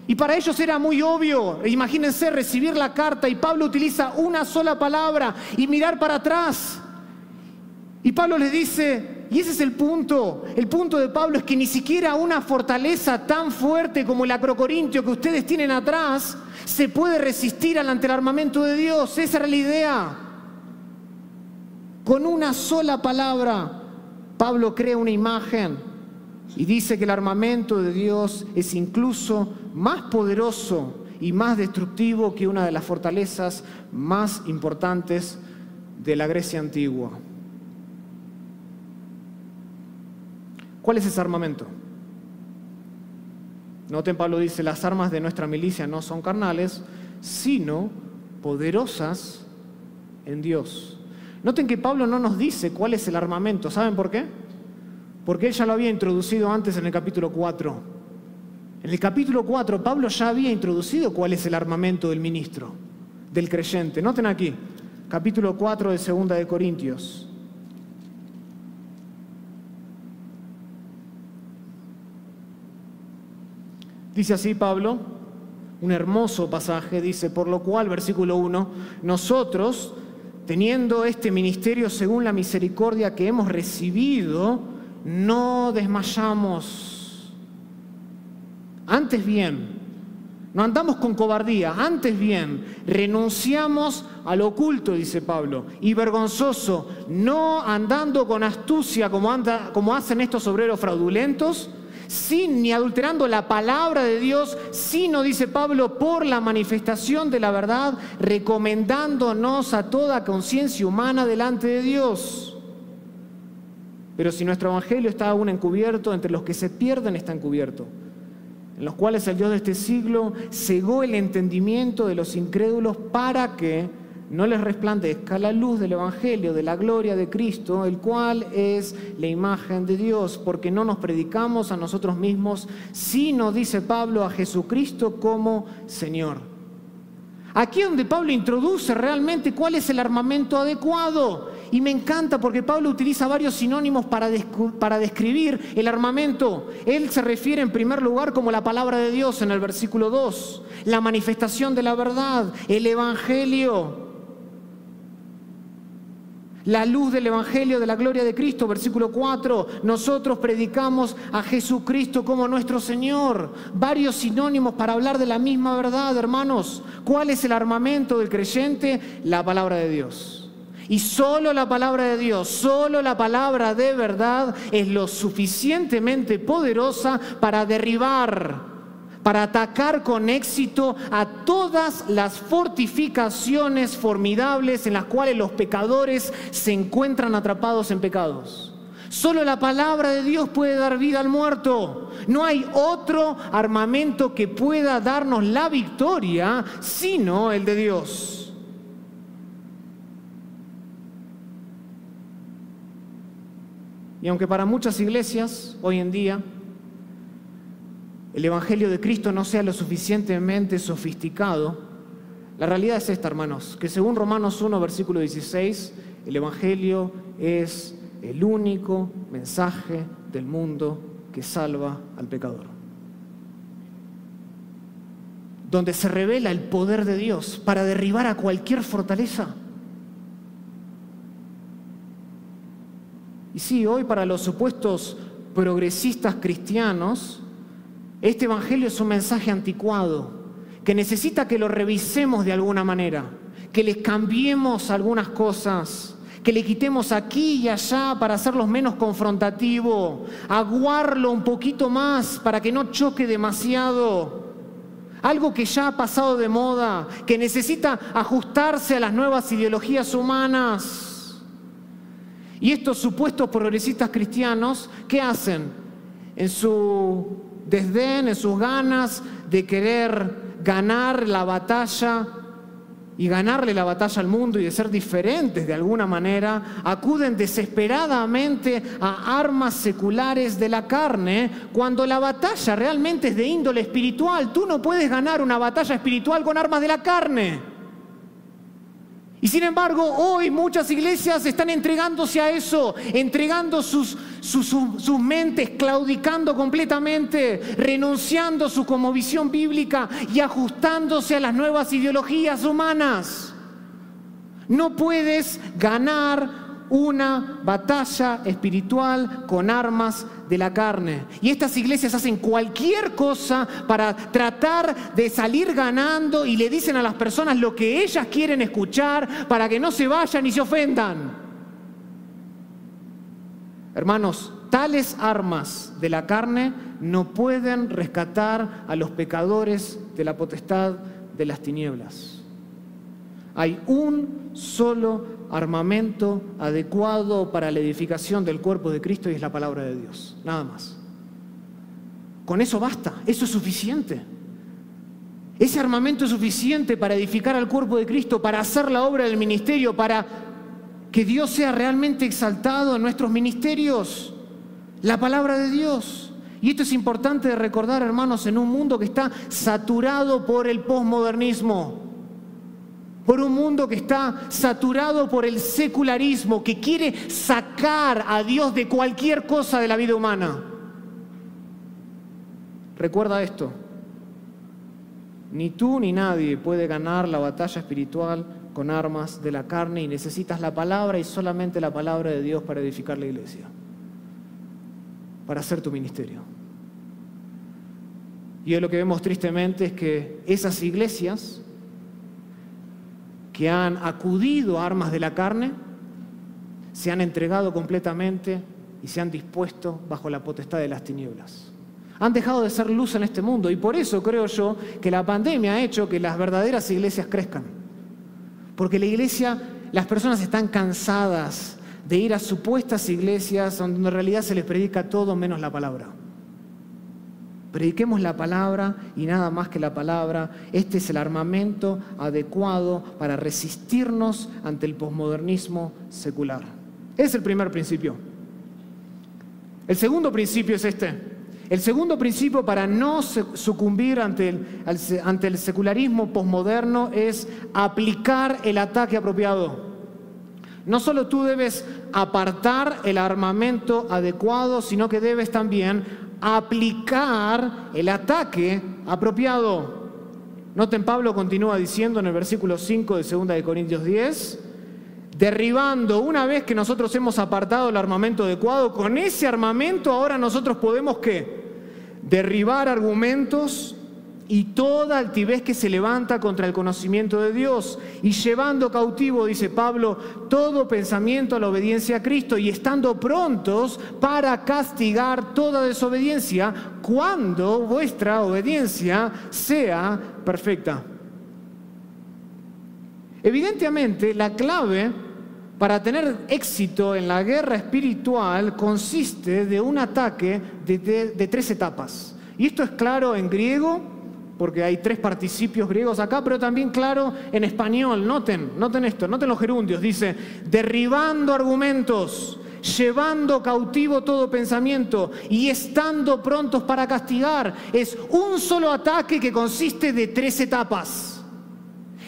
Y para ellos era muy obvio. Imagínense recibir la carta y Pablo utiliza una sola palabra y mirar para atrás. Y Pablo les dice, y ese es el punto de Pablo es que ni siquiera una fortaleza tan fuerte como el Acrocorintio que ustedes tienen atrás se puede resistir ante el armamento de Dios. Esa era la idea. Con una sola palabra, Pablo crea una imagen y dice que el armamento de Dios es incluso más poderoso y más destructivo que una de las fortalezas más importantes de la Grecia antigua. ¿Cuál es ese armamento? Noten, Pablo dice, las armas de nuestra milicia no son carnales, sino poderosas en Dios. Noten que Pablo no nos dice cuál es el armamento. ¿Saben por qué? Porque él ya lo había introducido antes en el capítulo 4. En el capítulo 4, Pablo ya había introducido cuál es el armamento del ministro, del creyente. Noten aquí, capítulo 4 de 2 de Corintios. Dice así Pablo, un hermoso pasaje, dice, por lo cual, versículo 1, nosotros, teniendo este ministerio según la misericordia que hemos recibido, no desmayamos. Antes bien, no andamos con cobardía, antes bien, renunciamos al oculto, dice Pablo, y vergonzoso, no andando con astucia como hacen estos obreros fraudulentos, sin ni adulterando la palabra de Dios, sino, dice Pablo, por la manifestación de la verdad, recomendándonos a toda conciencia humana delante de Dios. Pero si nuestro evangelio está aún encubierto, entre los que se pierden está encubierto, en los cuales el Dios de este siglo cegó el entendimiento de los incrédulos para que no les resplandezca la luz del evangelio de la gloria de Cristo, el cual es la imagen de Dios, porque no nos predicamos a nosotros mismos, sino, dice Pablo, a Jesucristo como Señor. Aquí es donde Pablo introduce realmente cuál es el armamento adecuado. Y me encanta porque Pablo utiliza varios sinónimos para describir el armamento. Él se refiere en primer lugar como la palabra de Dios en el versículo 2, la manifestación de la verdad, el evangelio, la luz del evangelio de la gloria de Cristo, versículo 4, nosotros predicamos a Jesucristo como nuestro Señor. Varios sinónimos para hablar de la misma verdad, hermanos. ¿Cuál es el armamento del creyente? La palabra de Dios. Y solo la palabra de Dios, solo la palabra de verdad es lo suficientemente poderosa para derribar, para atacar con éxito a todas las fortificaciones formidables en las cuales los pecadores se encuentran atrapados en pecados. Solo la palabra de Dios puede dar vida al muerto. No hay otro armamento que pueda darnos la victoria sino el de Dios. Y aunque para muchas iglesias hoy en día el evangelio de Cristo no sea lo suficientemente sofisticado, la realidad es esta, hermanos, que según Romanos 1, versículo 16, el evangelio es el único mensaje del mundo que salva al pecador. Donde se revela el poder de Dios para derribar a cualquier fortaleza. Y sí, hoy para los supuestos progresistas cristianos, este evangelio es un mensaje anticuado, que necesita que lo revisemos de alguna manera, que les cambiemos algunas cosas, que le quitemos aquí y allá para hacerlos menos confrontativo, aguarlo un poquito más para que no choque demasiado. Algo que ya ha pasado de moda, que necesita ajustarse a las nuevas ideologías humanas. Y estos supuestos progresistas cristianos, ¿qué hacen? En su desdén, en sus ganas de querer ganar la batalla y ganarle la batalla al mundo y de ser diferentes de alguna manera, acuden desesperadamente a armas seculares de la carne, cuando la batalla realmente es de índole espiritual. Tú no puedes ganar una batalla espiritual con armas de la carne. Y sin embargo, hoy muchas iglesias están entregándose a eso, entregando sus mentes, claudicando completamente, renunciando a su cosmovisión bíblica y ajustándose a las nuevas ideologías humanas. No puedes ganar una batalla espiritual con armas de la carne. Y estas iglesias hacen cualquier cosa para tratar de salir ganando y le dicen a las personas lo que ellas quieren escuchar para que no se vayan y se ofendan. Hermanos, tales armas de la carne no pueden rescatar a los pecadores de la potestad de las tinieblas. Hay un solo armamento adecuado para la edificación del cuerpo de Cristo y es la palabra de Dios, nada más. Con eso basta, eso es suficiente. Ese armamento es suficiente para edificar al cuerpo de Cristo, para hacer la obra del ministerio, para que Dios sea realmente exaltado en nuestros ministerios. La palabra de Dios. Y esto es importante de recordar, hermanos, en un mundo que está saturado por el posmodernismo. Por un mundo que está saturado por el secularismo, que quiere sacar a Dios de cualquier cosa de la vida humana. Recuerda esto: ni tú ni nadie puede ganar la batalla espiritual con armas de la carne y necesitas la palabra y solamente la palabra de Dios para edificar la iglesia, para hacer tu ministerio. Y hoy lo que vemos tristemente es que esas iglesias que han acudido a armas de la carne, se han entregado completamente y se han dispuesto bajo la potestad de las tinieblas. Han dejado de ser luz en este mundo y por eso creo yo que la pandemia ha hecho que las verdaderas iglesias crezcan. Porque la iglesia, las personas están cansadas de ir a supuestas iglesias donde en realidad se les predica todo menos la palabra. Prediquemos la palabra y nada más que la palabra. Este es el armamento adecuado para resistirnos ante el posmodernismo secular. Es el primer principio. El segundo principio es este. El segundo principio para no sucumbir ante el secularismo posmoderno es aplicar el ataque apropiado. No solo tú debes apartar el armamento adecuado, sino que debes también aplicar el ataque apropiado. Noten, Pablo continúa diciendo en el versículo 5 de 2 de Corintios 10, derribando, una vez que nosotros hemos apartado el armamento adecuado, con ese armamento ahora nosotros podemos ¿qué? Derribar argumentos y toda altivez que se levanta contra el conocimiento de Dios, y llevando cautivo, dice Pablo, todo pensamiento a la obediencia a Cristo, y estando prontos para castigar toda desobediencia cuando vuestra obediencia sea perfecta. Evidentemente, la clave para tener éxito en la guerra espiritual consiste de un ataque de 3 etapas. Y esto es claro en griego, porque hay 3 participios griegos acá, pero también claro en español. Noten esto, noten los gerundios. Dice, derribando argumentos, llevando cautivo todo pensamiento y estando prontos para castigar. Es un solo ataque que consiste de 3 etapas.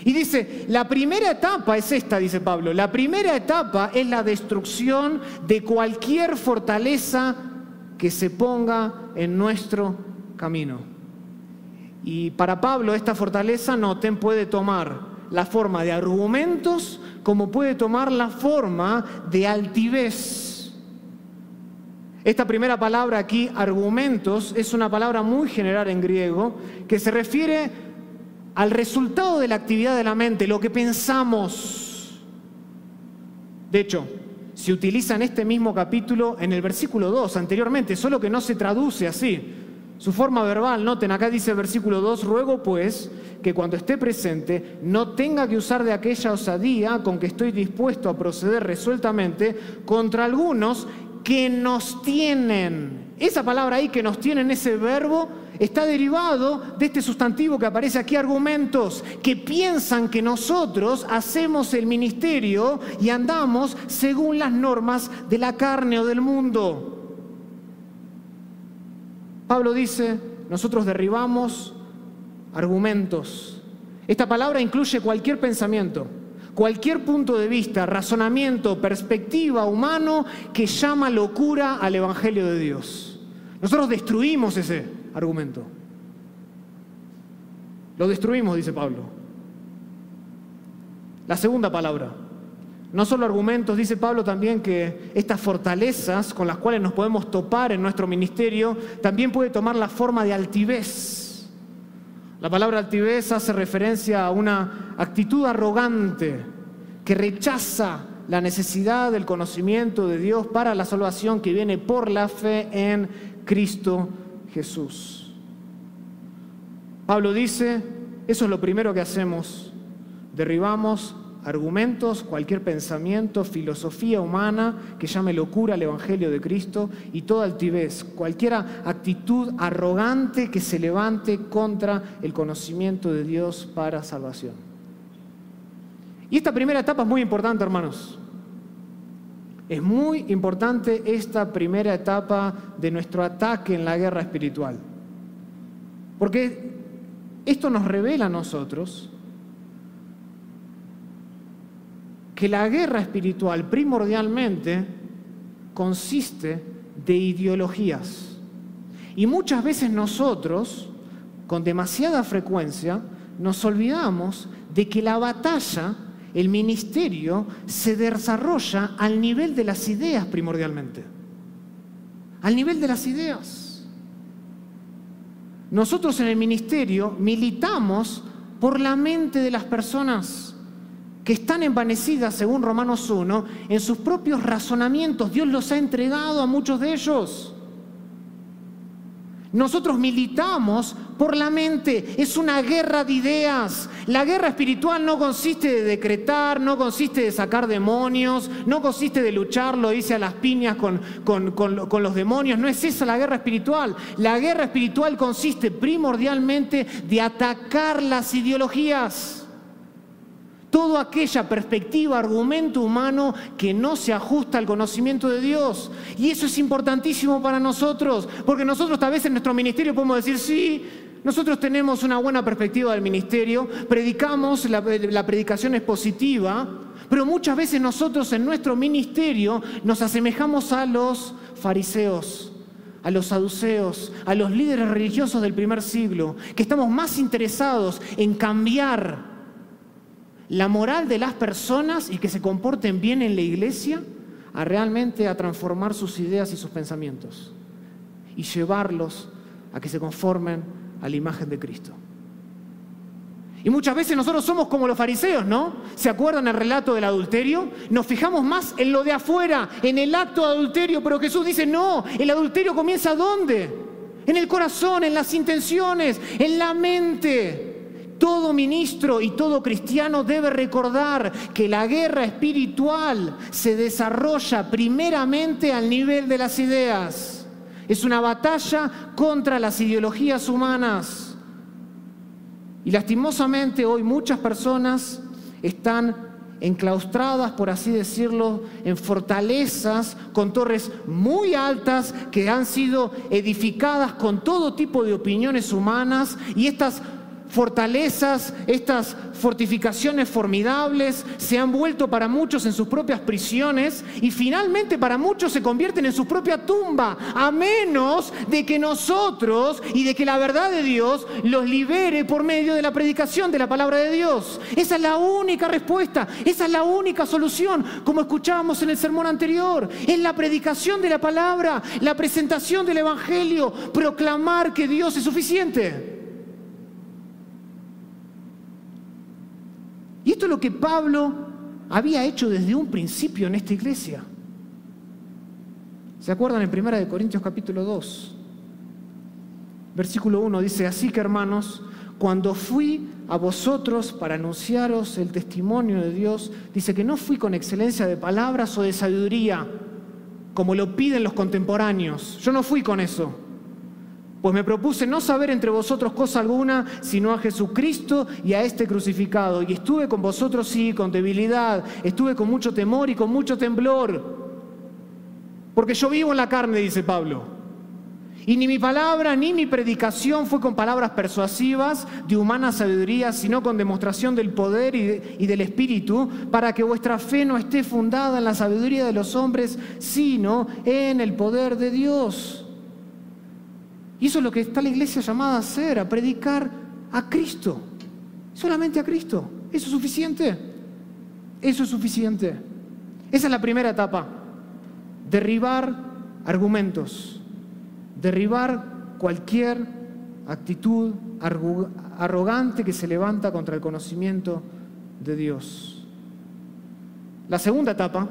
Y dice, la primera etapa es esta, dice Pablo. La primera etapa es la destrucción de cualquier fortaleza que se ponga en nuestro camino. Y para Pablo esta fortaleza, noten, puede tomar la forma de argumentos como puede tomar la forma de altivez. Esta primera palabra aquí, argumentos, es una palabra muy general en griego que se refiere al resultado de la actividad de la mente, lo que pensamos. De hecho, se utiliza en este mismo capítulo en el versículo 2 anteriormente, solo que no se traduce así. Su forma verbal, noten, acá dice el versículo 2, ruego pues que cuando esté presente no tenga que usar de aquella osadía con que estoy dispuesto a proceder resueltamente contra algunos que nos tienen Esa palabra ahí que nos tiene en ese verbo está derivado de este sustantivo que aparece aquí, argumentos, que piensan que nosotros hacemos el ministerio y andamos según las normas de la carne o del mundo. Pablo dice, nosotros derribamos argumentos. Esta palabra incluye cualquier pensamiento, cualquier punto de vista, razonamiento, perspectiva humano que llama locura al Evangelio de Dios. Nosotros destruimos ese argumento. Lo destruimos, dice Pablo. La segunda palabra. No solo argumentos, dice Pablo también que estas fortalezas con las cuales nos podemos topar en nuestro ministerio también puede tomar la forma de altivez. La palabra altivez hace referencia a una actitud arrogante que rechaza la necesidad del conocimiento de Dios para la salvación que viene por la fe en Cristo Jesús. Pablo dice, eso es lo primero que hacemos. Derribamos argumentos, cualquier pensamiento, filosofía humana que llame locura al Evangelio de Cristo y toda altivez, cualquier actitud arrogante que se levante contra el conocimiento de Dios para salvación. Y esta primera etapa es muy importante, hermanos. Es muy importante esta primera etapa de nuestro ataque en la guerra espiritual. Porque esto nos revela a nosotros que la guerra espiritual primordialmente consiste de ideologías. Y muchas veces nosotros, con demasiada frecuencia, nos olvidamos de que la batalla, el ministerio, se desarrolla al nivel de las ideas primordialmente. Al nivel de las ideas. Nosotros en el ministerio militamos por la mente de las personas que están envanecidas, según Romanos 1, en sus propios razonamientos. Dios los ha entregado a muchos de ellos. Nosotros militamos por la mente, es una guerra de ideas. La guerra espiritual no consiste de decretar, no consiste de sacar demonios, no consiste de luchar, lo dice a las piñas con los demonios. No es esa la guerra espiritual. La guerra espiritual consiste primordialmente de atacar las ideologías. Toda aquella perspectiva, argumento humano que no se ajusta al conocimiento de Dios. Y eso es importantísimo para nosotros, porque nosotros tal vez en nuestro ministerio podemos decir, sí, nosotros tenemos una buena perspectiva del ministerio, predicamos, la predicación es positiva, pero muchas veces nosotros en nuestro ministerio nos asemejamos a los fariseos, a los saduceos, a los líderes religiosos del primer siglo, que estamos más interesados en cambiar la moral de las personas y que se comporten bien en la iglesia, a realmente a transformar sus ideas y sus pensamientos y llevarlos a que se conformen a la imagen de Cristo. Y muchas veces nosotros somos como los fariseos, ¿no? ¿Se acuerdan el relato del adulterio? Nos fijamos más en lo de afuera, en el acto de adulterio, pero Jesús dice, no, el adulterio comienza ¿dónde? En el corazón, en las intenciones, en la mente. Todo ministro y todo cristiano debe recordar que la guerra espiritual se desarrolla primeramente al nivel de las ideas. Es una batalla contra las ideologías humanas. Y lastimosamente hoy muchas personas están enclaustradas, por así decirlo, en fortalezas con torres muy altas que han sido edificadas con todo tipo de opiniones humanas, y estas fortalezas, estas fortificaciones formidables se han vuelto para muchos en sus propias prisiones y finalmente para muchos se convierten en su propia tumba, a menos de que nosotros y de que la verdad de Dios los libere por medio de la predicación de la palabra de Dios. Esa es la única respuesta, esa es la única solución, como escuchábamos en el sermón anterior. Es la predicación de la palabra, la presentación del evangelio, proclamar que Dios es suficiente. Y esto es lo que Pablo había hecho desde un principio en esta iglesia. ¿Se acuerdan en 1 Corintios capítulo 2? Versículo 1 dice, así que hermanos, cuando fui a vosotros para anunciaros el testimonio de Dios, dice que no fui con excelencia de palabras o de sabiduría. como lo piden los contemporáneos. Yo no fui con eso. Pues me propuse no saber entre vosotros cosa alguna, sino a Jesucristo y a este crucificado. Y estuve con vosotros, sí, con debilidad, estuve con mucho temor y con mucho temblor. Porque yo vivo en la carne, dice Pablo. Y ni mi palabra ni mi predicación fue con palabras persuasivas de humana sabiduría, sino con demostración del poder y del Espíritu, para que vuestra fe no esté fundada en la sabiduría de los hombres, sino en el poder de Dios. Y eso es lo que está la iglesia llamada a hacer, a predicar a Cristo. Solamente a Cristo. ¿Eso es suficiente? Eso es suficiente. Esa es la primera etapa. Derribar argumentos. Derribar cualquier actitud arrogante que se levanta contra el conocimiento de Dios. La segunda etapa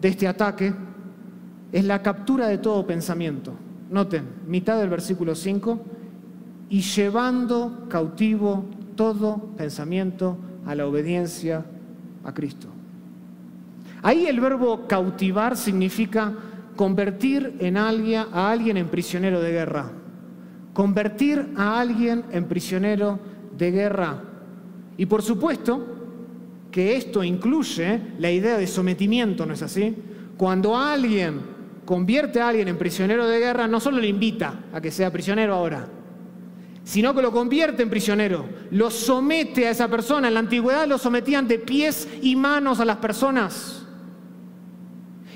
de este ataque es la captura de todo pensamiento. Noten, mitad del versículo 5, y llevando cautivo todo pensamiento a la obediencia a Cristo. Ahí el verbo cautivar significa convertir a alguien en prisionero de guerra. Convertir a alguien en prisionero de guerra. Y por supuesto que esto incluye la idea de sometimiento, ¿no es así? Cuando alguien convierte a alguien en prisionero de guerra, no solo le invita a que sea prisionero ahora, sino que lo convierte en prisionero, lo somete a esa persona. En la antigüedad lo sometían de pies y manos a las personas.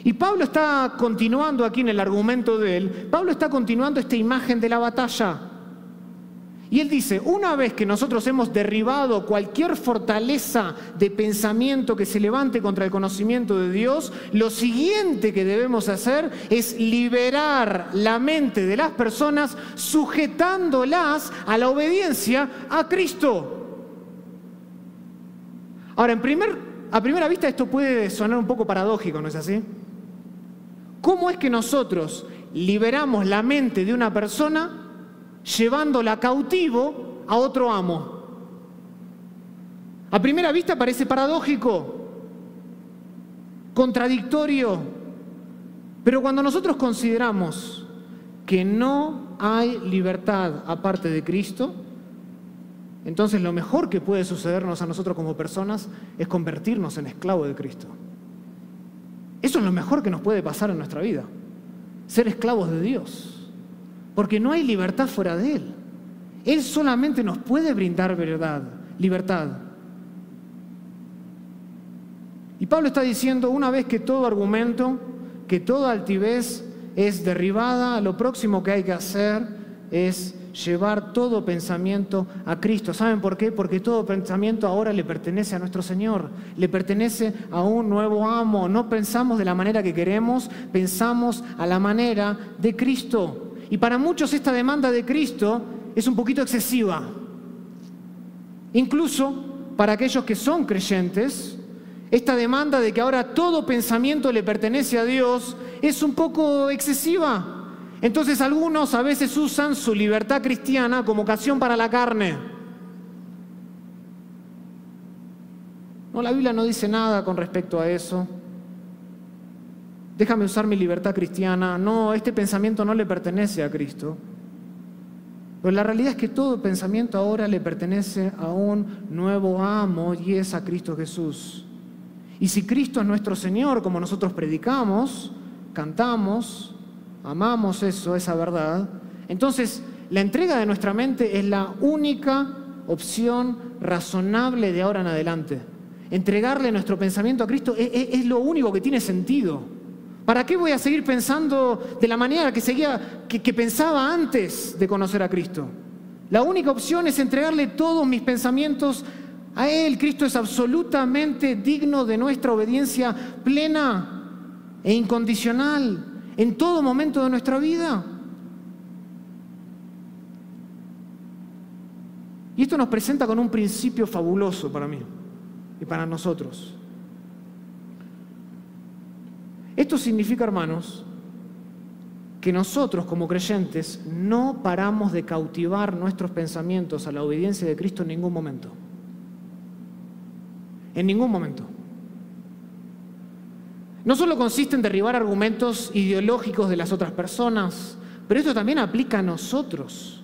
Y Pablo está continuando aquí en el argumento de él, Pablo está continuando esta imagen de la batalla. Y él dice, una vez que nosotros hemos derribado cualquier fortaleza de pensamiento que se levante contra el conocimiento de Dios, lo siguiente que debemos hacer es liberar la mente de las personas sujetándolas a la obediencia a Cristo. Ahora, a primera vista esto puede sonar un poco paradójico, ¿no es así? ¿Cómo es que nosotros liberamos la mente de una persona llevándola cautivo a otro amo? A primera vista parece paradójico, contradictorio, pero cuando nosotros consideramos que no hay libertad aparte de Cristo, entonces lo mejor que puede sucedernos a nosotros como personas es convertirnos en esclavos de Cristo. Eso es lo mejor que nos puede pasar en nuestra vida, ser esclavos de Dios, porque no hay libertad fuera de Él. Él solamente nos puede brindar libertad. Y Pablo está diciendo, una vez que todo argumento, que toda altivez es derribada, lo próximo que hay que hacer es llevar todo pensamiento a Cristo. ¿Saben por qué? Porque todo pensamiento ahora le pertenece a nuestro Señor, le pertenece a un nuevo amo. No pensamos de la manera que queremos, pensamos a la manera de Cristo. Y para muchos esta demanda de Cristo es un poquito excesiva. Incluso para aquellos que son creyentes, esta demanda de que ahora todo pensamiento le pertenece a Dios es un poco excesiva. Entonces algunos a veces usan su libertad cristiana como ocasión para la carne. No, la Biblia no dice nada con respecto a eso. Déjame usar mi libertad cristiana. No, este pensamiento no le pertenece a Cristo. Pero la realidad es que todo pensamiento ahora le pertenece a un nuevo amo y es a Cristo Jesús. Y si Cristo es nuestro Señor, como nosotros predicamos, cantamos, amamos esa verdad, entonces la entrega de nuestra mente es la única opción razonable de ahora en adelante. Entregarle nuestro pensamiento a Cristo es lo único que tiene sentido. ¿Para qué voy a seguir pensando de la manera que pensaba antes de conocer a Cristo? La única opción es entregarle todos mis pensamientos a Él. Cristo es absolutamente digno de nuestra obediencia plena e incondicional en todo momento de nuestra vida. Y esto nos presenta con un principio fabuloso para mí y para nosotros. Esto significa, hermanos, que nosotros como creyentes no paramos de cautivar nuestros pensamientos a la obediencia de Cristo en ningún momento. En ningún momento. no solo consiste en derribar argumentos ideológicos de las otras personas, pero esto también aplica a nosotros.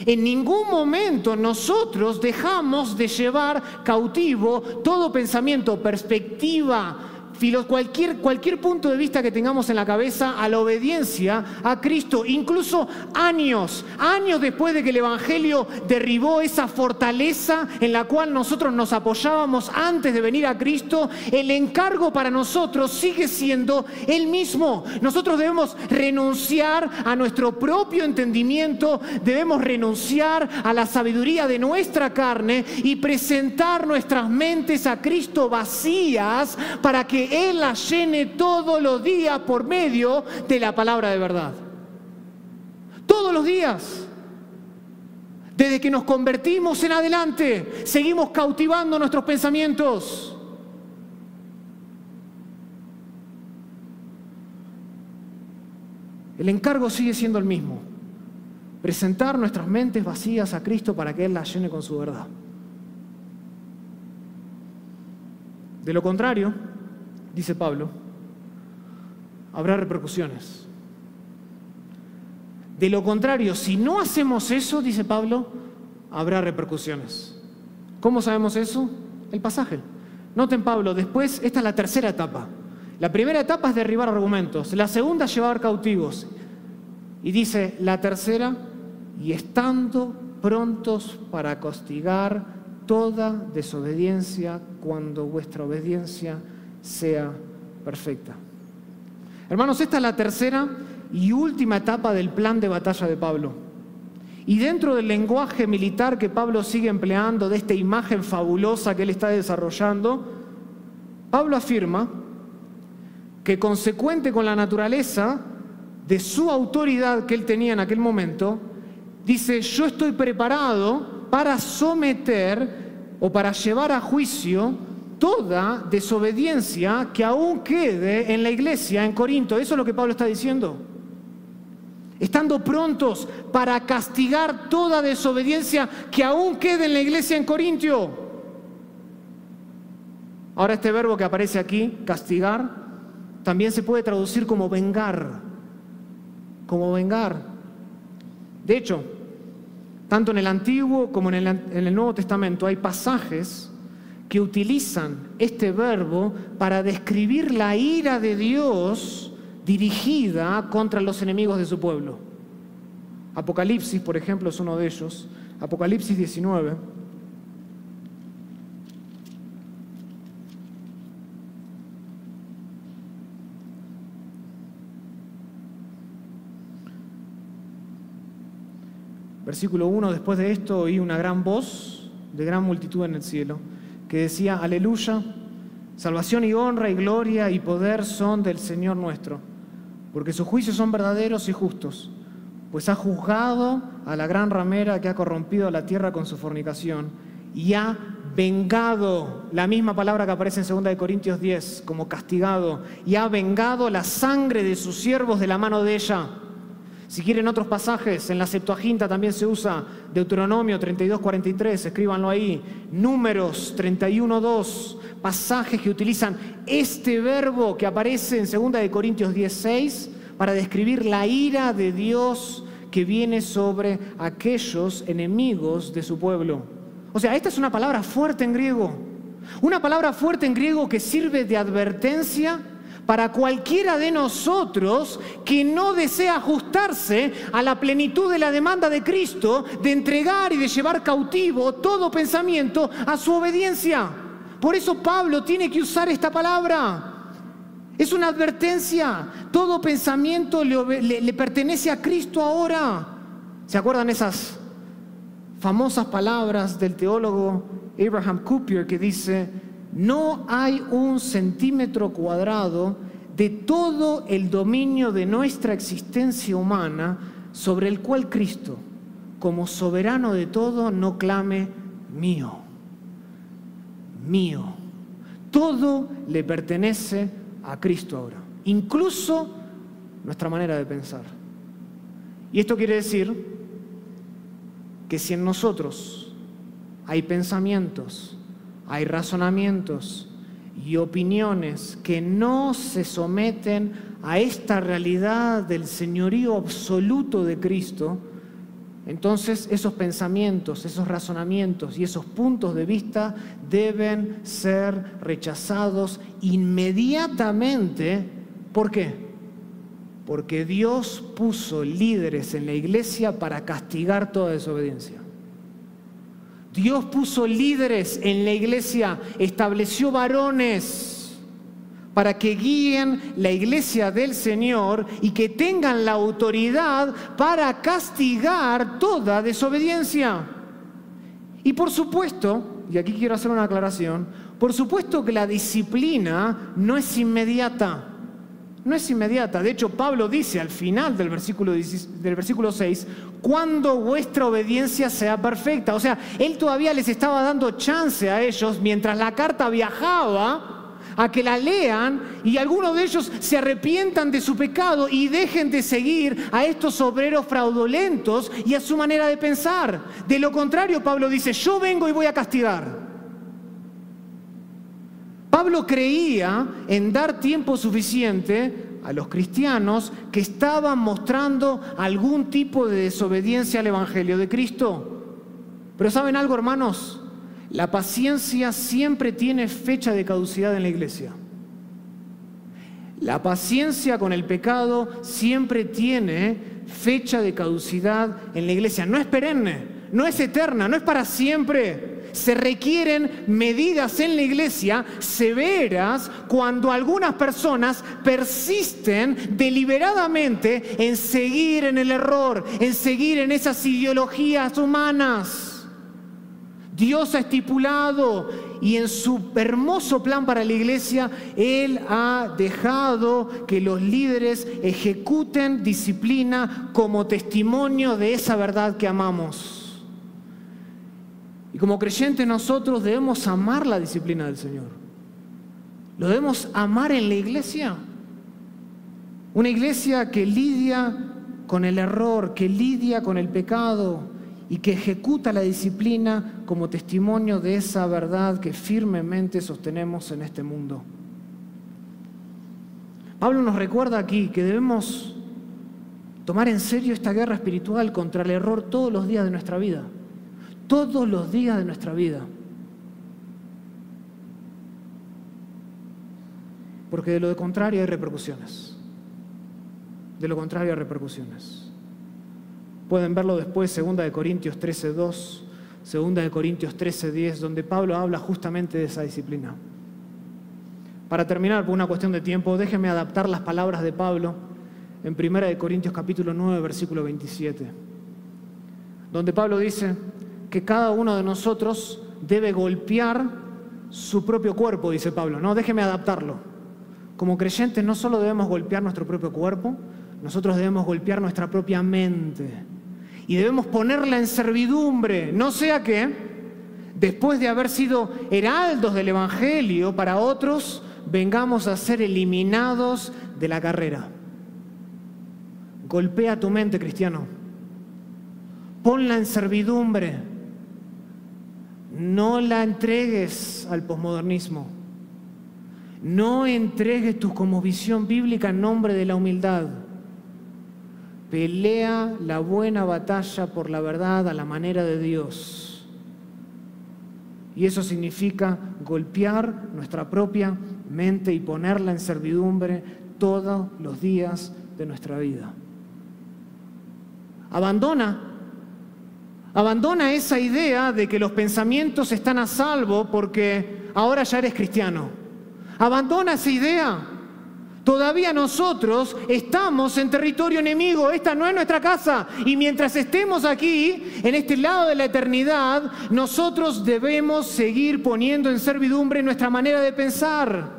En ningún momento nosotros dejamos de llevar cautivo todo pensamiento, perspectiva, cualquier punto de vista que tengamos en la cabeza a la obediencia a Cristo, incluso años después de que el Evangelio derribó esa fortaleza en la cual nosotros nos apoyábamos antes de venir a Cristo. El encargo para nosotros sigue siendo el mismo. Nosotros debemos renunciar a nuestro propio entendimiento, debemos renunciar a la sabiduría de nuestra carne y presentar nuestras mentes a Cristo vacías para que Él las llene todos los días por medio de la palabra de verdad. Todos los días. Desde que nos convertimos en adelante, seguimos cautivando nuestros pensamientos. El encargo sigue siendo el mismo. Presentar nuestras mentes vacías a Cristo para que Él las llene con su verdad. De lo contrario, dice Pablo, habrá repercusiones. De lo contrario, si no hacemos eso, dice Pablo, habrá repercusiones. ¿Cómo sabemos eso? El pasaje. Noten, Pablo, después, esta es la tercera etapa. La primera etapa es derribar argumentos. La segunda es llevar cautivos. Y dice la tercera, y estando prontos para castigar toda desobediencia cuando vuestra obediencia sea perfecta. Hermanos, esta es la tercera y última etapa del plan de batalla de Pablo. Y dentro del lenguaje militar que Pablo sigue empleando, de esta imagen fabulosa que él está desarrollando, Pablo afirma que, consecuente con la naturaleza de su autoridad que él tenía en aquel momento, dice: yo estoy preparado para someter o para llevar a juicio toda desobediencia que aún quede en la iglesia en Corinto. Eso es lo que Pablo está diciendo. Estando prontos para castigar toda desobediencia que aún quede en la iglesia en Corintio. Ahora, este verbo que aparece aquí, castigar, también se puede traducir como vengar. Como vengar. De hecho, tanto en el Antiguo como en el Nuevo Testamento hay pasajes que utilizan este verbo para describir la ira de Dios dirigida contra los enemigos de su pueblo. Apocalipsis, por ejemplo, es uno de ellos. Apocalipsis 19. Versículo 1, después de esto oí una gran voz de gran multitud en el cielo, que decía: aleluya, salvación y honra y gloria y poder son del Señor nuestro, porque sus juicios son verdaderos y justos, pues ha juzgado a la gran ramera que ha corrompido a la tierra con su fornicación, y ha vengado, la misma palabra que aparece en 2 Corintios 10, como castigado, y ha vengado la sangre de sus siervos de la mano de ella. Si quieren otros pasajes, en la Septuaginta también se usa Deuteronomio 32:43, escríbanlo ahí, Números 31:2, pasajes que utilizan este verbo que aparece en 2 Corintios 10:6 para describir la ira de Dios que viene sobre aquellos enemigos de su pueblo. O sea, esta es una palabra fuerte en griego, una palabra fuerte en griego que sirve de advertencia para cualquiera de nosotros que no desea ajustarse a la plenitud de la demanda de Cristo de entregar y de llevar cautivo todo pensamiento a su obediencia. Por eso Pablo tiene que usar esta palabra. Es una advertencia. Todo pensamiento le pertenece a Cristo ahora. ¿Se acuerdan esas famosas palabras del teólogo Abraham Kuyper que dice: no hay un centímetro cuadrado de todo el dominio de nuestra existencia humana sobre el cual Cristo, como soberano de todo, no clame mío, mío. Todo le pertenece a Cristo ahora, incluso nuestra manera de pensar. Y esto quiere decir que si en nosotros hay pensamientos, hay razonamientos y opiniones que no se someten a esta realidad del señorío absoluto de Cristo, entonces esos pensamientos, esos razonamientos y esos puntos de vista deben ser rechazados inmediatamente. ¿Por qué? Porque Dios puso líderes en la iglesia para castigar toda desobediencia. Dios puso líderes en la iglesia, estableció varones para que guíen la iglesia del Señor y que tengan la autoridad para castigar toda desobediencia. Y por supuesto, y aquí quiero hacer una aclaración, por supuesto que la disciplina no es inmediata. No es inmediata. De hecho, Pablo dice al final del versículo 6, cuando vuestra obediencia sea perfecta. O sea, él todavía les estaba dando chance a ellos mientras la carta viajaba a que la lean y algunos de ellos se arrepientan de su pecado y dejen de seguir a estos obreros fraudulentos y a su manera de pensar. De lo contrario, Pablo dice, yo vengo y voy a castigar. Pablo creía en dar tiempo suficiente a los cristianos que estaban mostrando algún tipo de desobediencia al Evangelio de Cristo. Pero ¿saben algo, hermanos? La paciencia siempre tiene fecha de caducidad en la iglesia. La paciencia con el pecado siempre tiene fecha de caducidad en la iglesia. No es perenne, no es eterna, no es para siempre. Se requieren medidas en la iglesia severas cuando algunas personas persisten deliberadamente en seguir en el error, en seguir en esas ideologías humanas. Dios ha estipulado y en su hermoso plan para la iglesia, Él ha dejado que los líderes ejecuten disciplina como testimonio de esa verdad que amamos. Y como creyentes nosotros debemos amar la disciplina del Señor. Lo debemos amar en la iglesia. Una iglesia que lidia con el error, que lidia con el pecado y que ejecuta la disciplina como testimonio de esa verdad que firmemente sostenemos en este mundo. Pablo nos recuerda aquí que debemos tomar en serio esta guerra espiritual contra el error todos los días de nuestra vida. Todos los días de nuestra vida. Porque de lo contrario hay repercusiones. De lo contrario hay repercusiones. Pueden verlo después, 2 Corintios 13:2, 2 Corintios 13:10, donde Pablo habla justamente de esa disciplina. Para terminar, por una cuestión de tiempo, déjenme adaptar las palabras de Pablo en 1 Corintios capítulo 9, versículo 27, donde Pablo dice que cada uno de nosotros debe golpear su propio cuerpo, dice Pablo, ¿no? Déjeme adaptarlo. Como creyentes no solo debemos golpear nuestro propio cuerpo, nosotros debemos golpear nuestra propia mente y debemos ponerla en servidumbre, no sea que después de haber sido heraldos del Evangelio para otros, vengamos a ser eliminados de la carrera. Golpea tu mente, cristiano. Ponla en servidumbre. No la entregues al posmodernismo. No entregues tu cosmovisión bíblica en nombre de la humildad. Pelea la buena batalla por la verdad a la manera de Dios. Y eso significa golpear nuestra propia mente y ponerla en servidumbre todos los días de nuestra vida. Abandona esa idea de que los pensamientos están a salvo porque ahora ya eres cristiano. Abandona esa idea. Todavía nosotros estamos en territorio enemigo. Esta no es nuestra casa. Y mientras estemos aquí, en este lado de la eternidad, nosotros debemos seguir poniendo en servidumbre nuestra manera de pensar.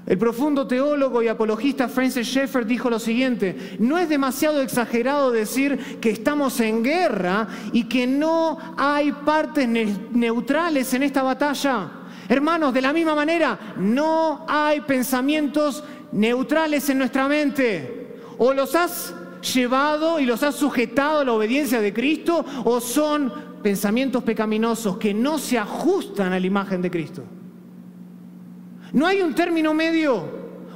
El profundo teólogo y apologista Francis Schaeffer dijo lo siguiente: no es demasiado exagerado decir que estamos en guerra y que no hay partes neutrales en esta batalla. Hermanos, de la misma manera, no hay pensamientos neutrales en nuestra mente. O los has llevado y los has sujetado a la obediencia de Cristo, o son pensamientos pecaminosos que no se ajustan a la imagen de Cristo. No hay un término medio.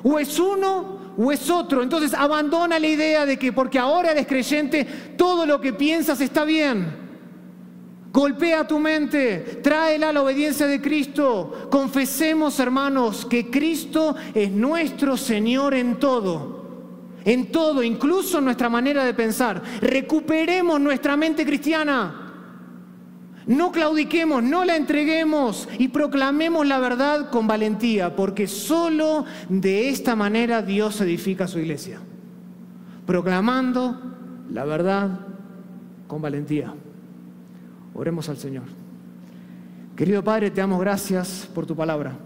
O es uno o es otro. Entonces abandona la idea de que porque ahora eres creyente, todo lo que piensas está bien. Golpea tu mente, tráela a la obediencia de Cristo. Confesemos, hermanos, que Cristo es nuestro Señor en todo, incluso en nuestra manera de pensar. Recuperemos nuestra mente cristiana. No claudiquemos, no la entreguemos y proclamemos la verdad con valentía, porque solo de esta manera Dios edifica su iglesia. Proclamando la verdad con valentía. Oremos al Señor. Querido Padre, te damos gracias por tu palabra.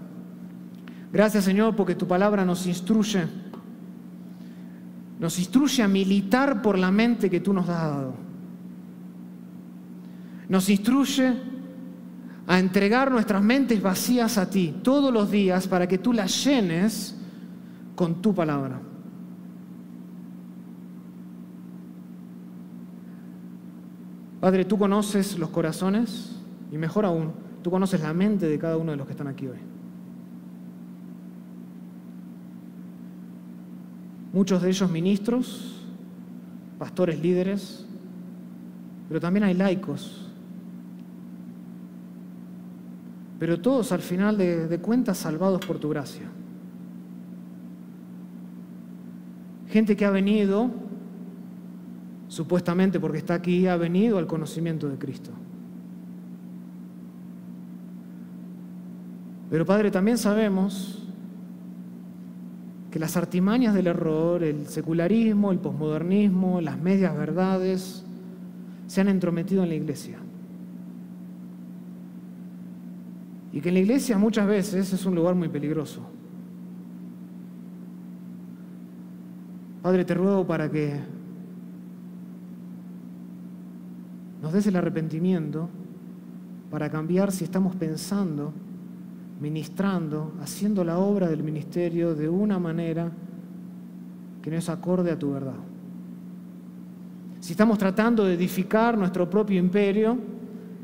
Gracias, Señor, porque tu palabra nos instruye a militar por la mente que tú nos has dado. Nos instruye a entregar nuestras mentes vacías a ti todos los días para que tú las llenes con tu palabra. Padre, tú conoces los corazones y mejor aún, tú conoces la mente de cada uno de los que están aquí hoy. Muchos de ellos ministros, pastores líderes, pero también hay laicos. Pero todos al final de cuentas salvados por tu gracia. Gente que ha venido, supuestamente porque está aquí, ha venido al conocimiento de Cristo. Pero Padre, también sabemos que las artimañas del error, el secularismo, el posmodernismo, las medias verdades, se han entrometido en la iglesia. Y que en la iglesia muchas veces es un lugar muy peligroso. Padre, te ruego para que nos des el arrepentimiento para cambiar si estamos pensando, ministrando, haciendo la obra del ministerio de una manera que no es acorde a tu verdad. Si estamos tratando de edificar nuestro propio imperio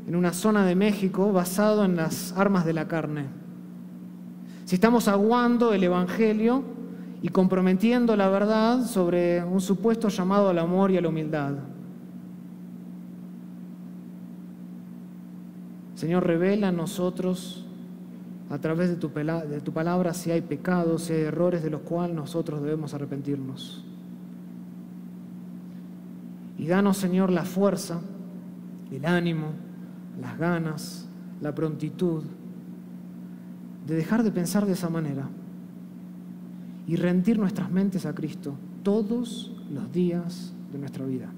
en una zona de México basado en las armas de la carne. Si estamos aguando el Evangelio y comprometiendo la verdad sobre un supuesto llamado al amor y a la humildad. Señor, revela a nosotros a través de tu palabra si hay pecados, si hay errores de los cuales nosotros debemos arrepentirnos. Y danos, Señor, la fuerza, el ánimo, las ganas, la prontitud de dejar de pensar de esa manera y rendir nuestras mentes a Cristo todos los días de nuestra vida.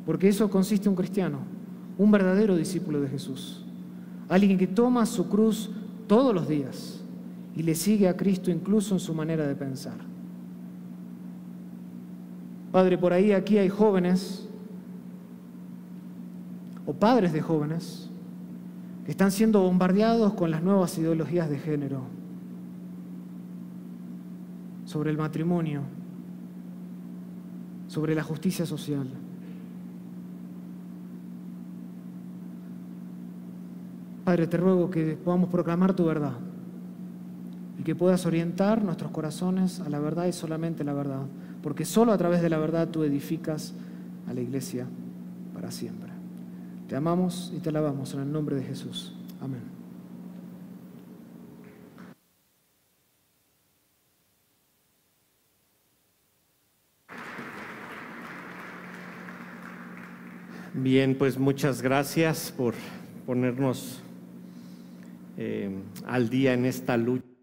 Porque eso consiste en un cristiano, un verdadero discípulo de Jesús, alguien que toma su cruz todos los días y le sigue a Cristo incluso en su manera de pensar. Padre, por ahí aquí hay jóvenes o padres de jóvenes que están siendo bombardeados con las nuevas ideologías de género, sobre el matrimonio, sobre la justicia social. Padre, te ruego que podamos proclamar tu verdad y que puedas orientar nuestros corazones a la verdad y solamente la verdad, porque solo a través de la verdad tú edificas a la iglesia para siempre. Te amamos y te alabamos en el nombre de Jesús. Amén. Bien, pues muchas gracias por ponernos al día en esta lucha.